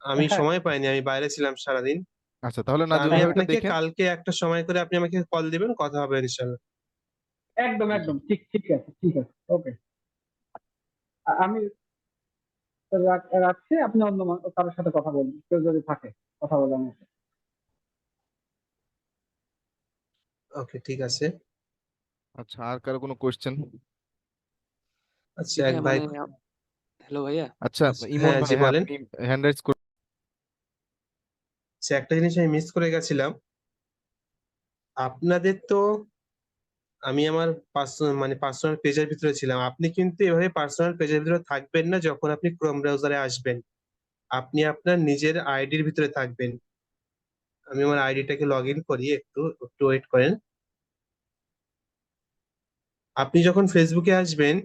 আমি হ্যাঁ, সময় পাইনি, আমি বাইরে ছিলাম সারাদিন। আচ্ছা, তাহলে তা নাজিম আমি ভাই ওটা আপনাকে দেখেন। কালকে একটা সময় করে আপনি আমাকে কল দিবেন, কথা হবে ইনশাল্লাহ। একদম জি। একদম ঠিক, ঠিক আছে, ঠিক আছে, ওকে। আমি রাখছি, আপনি অন্য কারোর সাথে কথা বলুন, কেউ যদি থাকে কথা বলার মতো। ওকে, ঠিক আছে। আচ্ছা, আর কারো কোনো কোয়েশ্চেন? আচ্ছা জি এক ভাইয়া, ভাই। মানে হ্যালো ভাইয়া। আচ্ছা, আচ্ছা, ইমন হ্যাঁ জি ভাই, হ্যাঁ, বলেন। আপনি হ্যান্ড রাইজ করে। আচ্ছা, একটা জিনিস আমি মিস করে গেছিলাম। আপনাদের তো, আমি আমার মানে পার্সোনাল পেজের ভিতরে ছিলাম, আপনি কিন্তু এভাবে পার্সোনাল পেজের ভিতরে থাকবেন না। যখন আপনি ক্রোম ব্রাউজারে আসবেন, আপনি আপনার নিজের আইডির ভিতরে থাকবেন। আমি আমার আইডিটাকে লগ ইন করি, একটু একটু ওয়েট করেন। আপনি যখন ফেসবুকে আসবেন,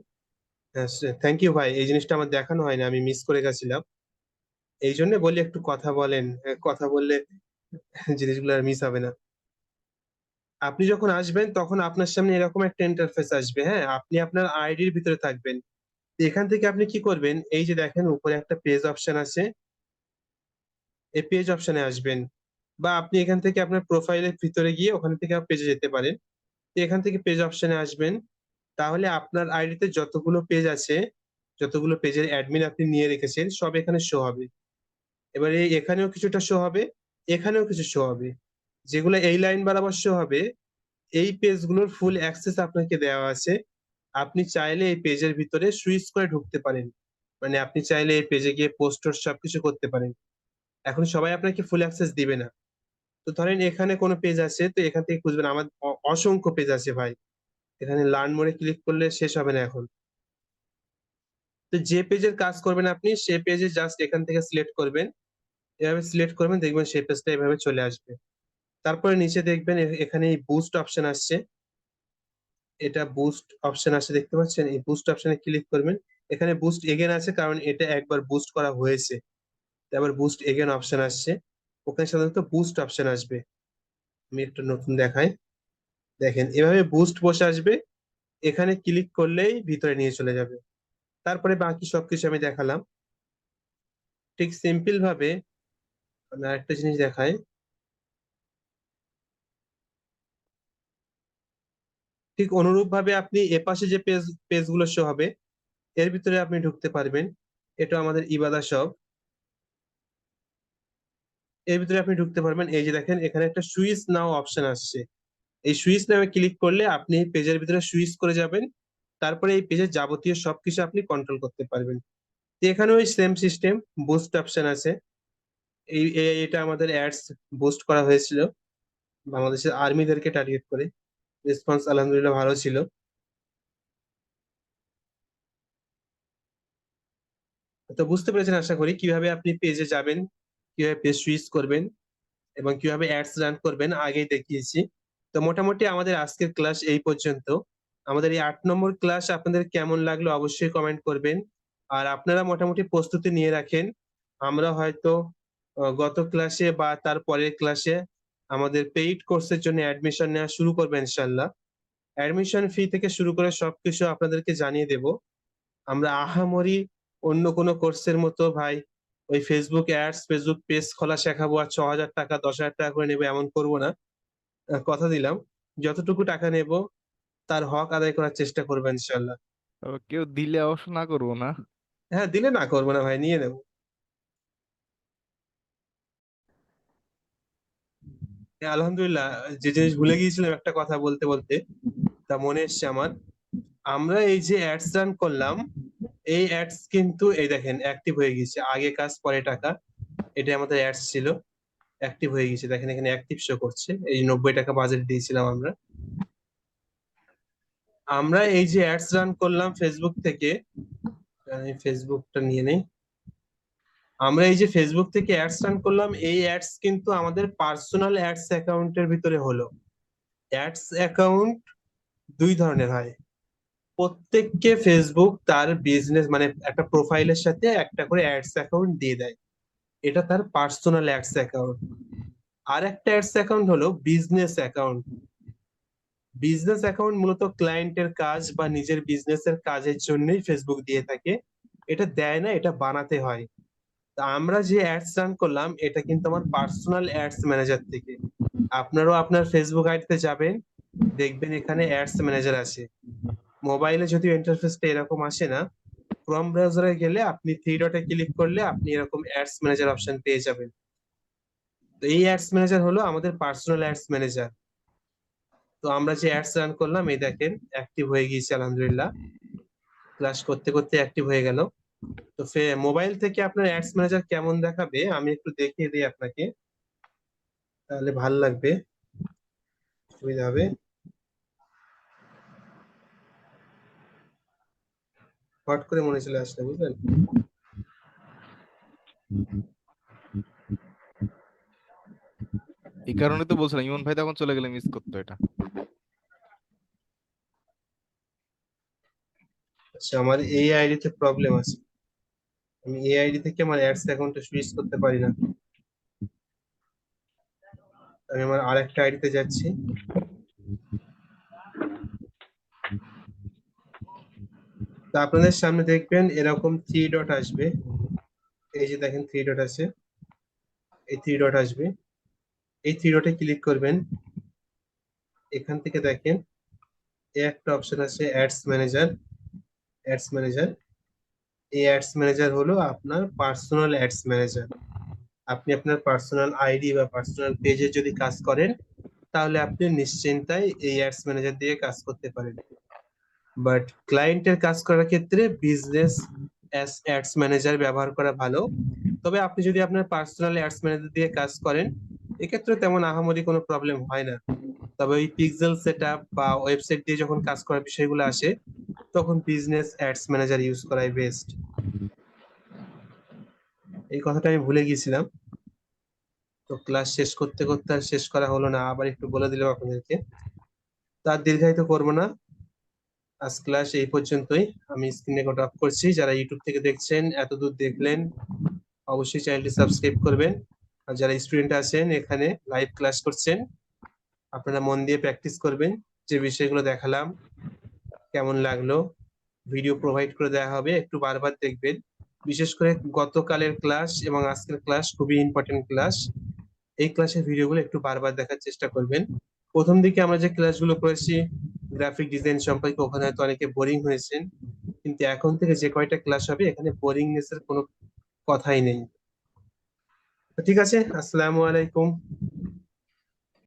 থ্যাংক ইউ ভাই, এই জিনিসটা আমার দেখানো হয়নি, আমি মিস করে গেছিলাম। এই জন্য বলি একটু কথা বলেন, কথা বললে জিনিসগুলো আর মিস হবে না। আপনি যখন আসবেন তখন আপনার সামনে এরকম একটা ইন্টারফেস আসবে, হ্যাঁ, আপনি আপনার আইডির ভিতরে থাকবেন। তো এখান থেকে আপনি কি করবেন, এই যে দেখেন উপরে একটা পেজ অপশন আছে, এই পেজ অপশনে আসবেন, বা আপনি এখান থেকে আপনার প্রোফাইলের ভিতরে গিয়ে ওখান থেকে পেজে যেতে পারেন। তো এখান থেকে পেজ অপশনে আসবেন, তাহলে আপনার আইডিতে যতগুলো পেজ আছে, যতগুলো পেজের অ্যাডমিন আপনি নিয়ে রেখেছেন সব এখানে শো হবে। এবারে এখানেও কিছুটা শো হবে, এখানেও কিছু শো হবে। যেগুলো এই লাইন বরাবর শো হবে, এই পেজগুলোর ফুল অ্যাক্সেস আপনাকে দেওয়া আছে। আপনি চাইলে এই পেজের ভিতরে সুইচ করে ঢুকতে পারেন, মানে আপনি চাইলে এই পেজে গিয়ে পোস্ট টোস্ট সবকিছু করতে পারেন। এখন সবাই আপনাকে ফুল অ্যাক্সেস দিবে না। তো ধরেন এখানে কোনো পেজ আছে, তো এখান থেকে খুঁজবেন, আমার অসংখ্য পেজ আছে ভাই। এখানে লার্ন মোডে ক্লিক করলে শেষ হবে না এখন। তো যে পেজের কাজ করবেন আপনি, সে পেজে জাস্ট এখান থেকে সিলেক্ট করবেন, এভাবে সিলেক্ট করবেন, দেখবেন সেই পেজটা এভাবে চলে আসবে। তারপরে নিচে দেখবেন এখানে এই বুস্ট অপশন আসছে, এটা বুস্ট অপশন আসছে দেখতে পাচ্ছেন, এই বুস্ট অপশনে ক্লিক করবেন। এখানে বুস্ট এগেন আছে কারণ এটা একবার বুস্ট করা হয়েছে, আবার বুস্ট এগেন অপশন আসছে। ওখানে সাধারণত বুস্ট অপশন আসবে, আমি একটু নতুন দেখাই। দেখেন এভাবে বুস্ট বসে আসবে, এখানে ক্লিক করলেই ভিতরে নিয়ে চলে যাবে। তারপরে বাকি সবকিছু আমি দেখালাম। ঠিক সিম্পল ভাবে আমি আরেকটা জিনিস দেখাই। ঠিক অনুরূপ ভাবে আপনি এপাশে যে পেজগুলো শো হবে, এর ভিতরে আপনি ঢুকতে পারবেন। এটা আমাদের ইবাদা শপ, এর ভিতরে আপনি ঢুকতে পারবেন। এই যে দেখেন এখানে একটা সুইচ নাও অপশন আসছে, এই সুইচ নামে ক্লিক করলে আপনি পেজের ভিতরে সুইচ করে যাবেন। তারপরে এই পেজের যাবতীয় সবকিছু আপনি কন্ট্রোল করতে পারবেন। তো এখানে ওই সেম সিস্টেম, বুস্ট অপশন আছে। এটা আমাদের অ্যাডস বুস্ট করা হয়েছিল বাংলাদেশের আর্মিদেরকে টার্গেট করে। রেসপন্স আলহামদুলিল্লাহ ভালো ছিল। তো বুঝতে পেরেছেন আশা করি কিভাবে আপনি পেজে যাবেন, কিভাবে পেজ সুইচ করবেন এবং কিভাবে অ্যাডস রান করবেন, আগেই দেখিয়েছি। তো মোটামুটি আমাদের আজকের ক্লাস এই পর্যন্ত। আমাদের এই 8 নম্বর ক্লাস আপনাদের কেমন লাগলো অবশ্যই কমেন্ট করবেন। আর আপনারা মোটামুটি প্রস্তুতি নিয়ে রাখেন। আমরা হয়তো গত ক্লাসে বা তার পরের ক্লাসে আমাদের পেইড কোর্সের জন্য অ্যাডমিশন নেওয়া শুরু করবে ইনশাল্লাহ। অ্যাডমিশন ফি থেকে শুরু করে সবকিছু আপনাদেরকে জানিয়ে দেব। আমরা আহামরি অন্য কোনো কোর্সের মতো ভাই ওই ফেসবুক অ্যাডস, ফেসবুক পেজ খোলা শেখাবো আর 6,000 টাকা 10,000 টাকা করে নেবো এমন করবো না। কথা দিলাম, যতটুকু টাকা নেব তার হক আদায় করার চেষ্টা করবো ইনশাল্লাহ। তবে কেউ দিলে অবশ্য না করবো না। হ্যাঁ, দিলে না করবো না ভাই, নিয়ে নেবো। হ্যাঁ, আলহামদুলিল্লাহ। যে জিনিস ভুলে গিয়েছিলাম একটা কথা বলতে বলতে, তা মনে এসছে আমার। আমরা এই যে অ্যাডস রান করলাম, এই অ্যাডস কিন্তু এই দেখেন অ্যাক্টিভ হয়ে গেছে, আগে কাজ পরে টাকা। এটা আমাদের অ্যাডস ছিল, অ্যাক্টিভ হয়ে গেছে, দেখেন এখানে অ্যাক্টিভ শো করছে। এই 90 টাকা বাজেট দিয়েছিলাম আমরা। আমরা এই যে অ্যাডস রান করলাম ফেসবুক থেকে, আমি ফেসবুকটা নিয়ে নেই। আমরা এই যে ফেসবুক থেকে অ্যাডস রান করলাম, এই অ্যাডস কিন্তু আমাদের পার্সোনাল অ্যাডস অ্যাকাউন্টের ভিতরে হলো। অ্যাডস অ্যাকাউন্ট দুই ধরনের হয়। প্রত্যেককে ফেসবুক তার বিজনেস মানে একটা প্রোফাইলের সাথে একটা করে অ্যাডস অ্যাকাউন্ট দিয়ে দেয়, এটা তার পার্সোনাল অ্যাডস অ্যাকাউন্ট। আর একটা অ্যাডস অ্যাকাউন্ট হলো বিজনেস অ্যাকাউন্ট। বিজনেস অ্যাকাউন্ট মূলত ক্লায়েন্টের কাজ বা নিজের বিজনেসের কাজের জন্যই ফেসবুক দিয়ে থাকে, এটা দেয় না, এটা বানাতে হয়। তা আমরা যে অ্যাডস রান করলাম এটা কিন্তু আমার পার্সোনাল অ্যাডস ম্যানেজার থেকে। আপনারাও আপনার ফেসবুক আইডিতে যাবেন, দেখবেন এখানে অ্যাডস ম্যানেজার আছে। মোবাইলে যদিও ইন্টারফেসটা এরকম আসে না, ক্রোম ব্রাউজারে গেলে আপনি থ্রি ডটে ক্লিক করলে আপনি এরকম অ্যাডস ম্যানেজার অপশন পেয়ে যাবেন। তো এই অ্যাডস ম্যানেজার হলো আমাদের পার্সোনাল অ্যাডস ম্যানেজার। তো আমরা যে অ্যাডস রান করলাম এই দেখেন অ্যাক্টিভ হয়ে গিয়েছে আলহামদুলিল্লাহ, ক্লাস করতে করতে অ্যাক্টিভ হয়ে গেল। তো মোবাইল থেকে আপনার অ্যাডস ম্যানেজার কেমন দেখাবে আমি একটু দেখিয়ে দিই আপনাকে, তাহলে ভালো লাগবে, সুবিধা হবে। হট করে মনে চলে আসলে বুঝলেন। এই কারণে তো বলছিলাম ইমন ভাই তখন চলে গেলে মিস করতো এটা। আচ্ছা, আমার এই আইডিতে প্রবলেম আছে। আমি এই আইডি থেকে আমার অ্যাডস অ্যাকাউন্টে সুইচ করতে পারি না। আমি আমার আরেকটা আইডিতে যাচ্ছি। তো আপনাদের সামনে দেখবেন এরকম 3 ডট আসবে। এই যে দেখেন 3 ডট আছে, এই 3 ডট আসবে। এই 3 ডটে ক্লিক করবেন। এখান থেকে দেখেন এই একটা অপশন আছে অ্যাডস ম্যানেজার। অ্যাডস ম্যানেজার, এই অ্যাডস ম্যানেজার হলো আপনার পার্সোনাল অ্যাডস ম্যানেজার। আপনি আপনার পার্সোনাল আইডি বা পার্সোনাল পেজে যদি কাজ করেন, তাহলে আপনি নিশ্চিন্তায় এই অ্যাডস ম্যানেজার দিয়ে কাজ করতে পারেন। বাট ক্লায়েন্টের কাজ করার ক্ষেত্রে বিজনেস অ্যাডস ম্যানেজার ব্যবহার করা ভালো। তবে আপনি যদি আপনার পার্সোনাল অ্যাডস ম্যানেজার দিয়ে কাজ করেন, এক্ষেত্রে তেমন আহামরি কোনো প্রবলেম হয় না। তবে ওই পিক্সেল সেটআপ বা ওয়েবসাইট দিয়ে যখন কাজ করার বিষয়গুলো আসে, তখন বিজনেস অ্যাডস ম্যানেজার ইউজ করাই বেস্ট। এই কথাটা আমি ভুলে গিয়েছিলাম, তো ক্লাস শেষ করতে করতে আর শেষ করা হলো না, আবার একটু বলে দিলাম আপনাদেরকে। তার দীর্ঘায়িত করবো না, আজ ক্লাস এই পর্যন্তই। আমি স্ক্রিন রেকর্ড অফ করছি। যারা ইউটিউব থেকে দেখছেন, এতদূর দেখলেন, অবশ্যই চ্যানেলটি সাবস্ক্রাইব করবেন। আর যারা স্টুডেন্ট আছেন এখানে লাইভ ক্লাস করছেন, আপনারা মন দিয়ে প্র্যাকটিস করবেন। যে বিষয়গুলো দেখালাম কেমন লাগলো, ভিডিও প্রোভাইড করে দেওয়া হবে, একটু বারবার দেখবেন। বিশেষ করে গতকালের ক্লাস এবং আজকের ক্লাস খুবই ইম্পর্টেন্ট ক্লাস। এই ক্লাসের ভিডিওগুলো একটু বারবার দেখার চেষ্টা করবেন। প্রথম দিকে আমরা যে ক্লাসগুলো করেছি গ্রাফিক ডিজাইন সম্পর্কে, ওখানে হয়তো অনেকে বোরিং হয়েছেন, কিন্তু এখন থেকে যে কয়টা ক্লাস হবে এখানে বোরিংনেস এর কোনো কথাই নেই। তো ঠিক আছে, আসসালামু আলাইকুম।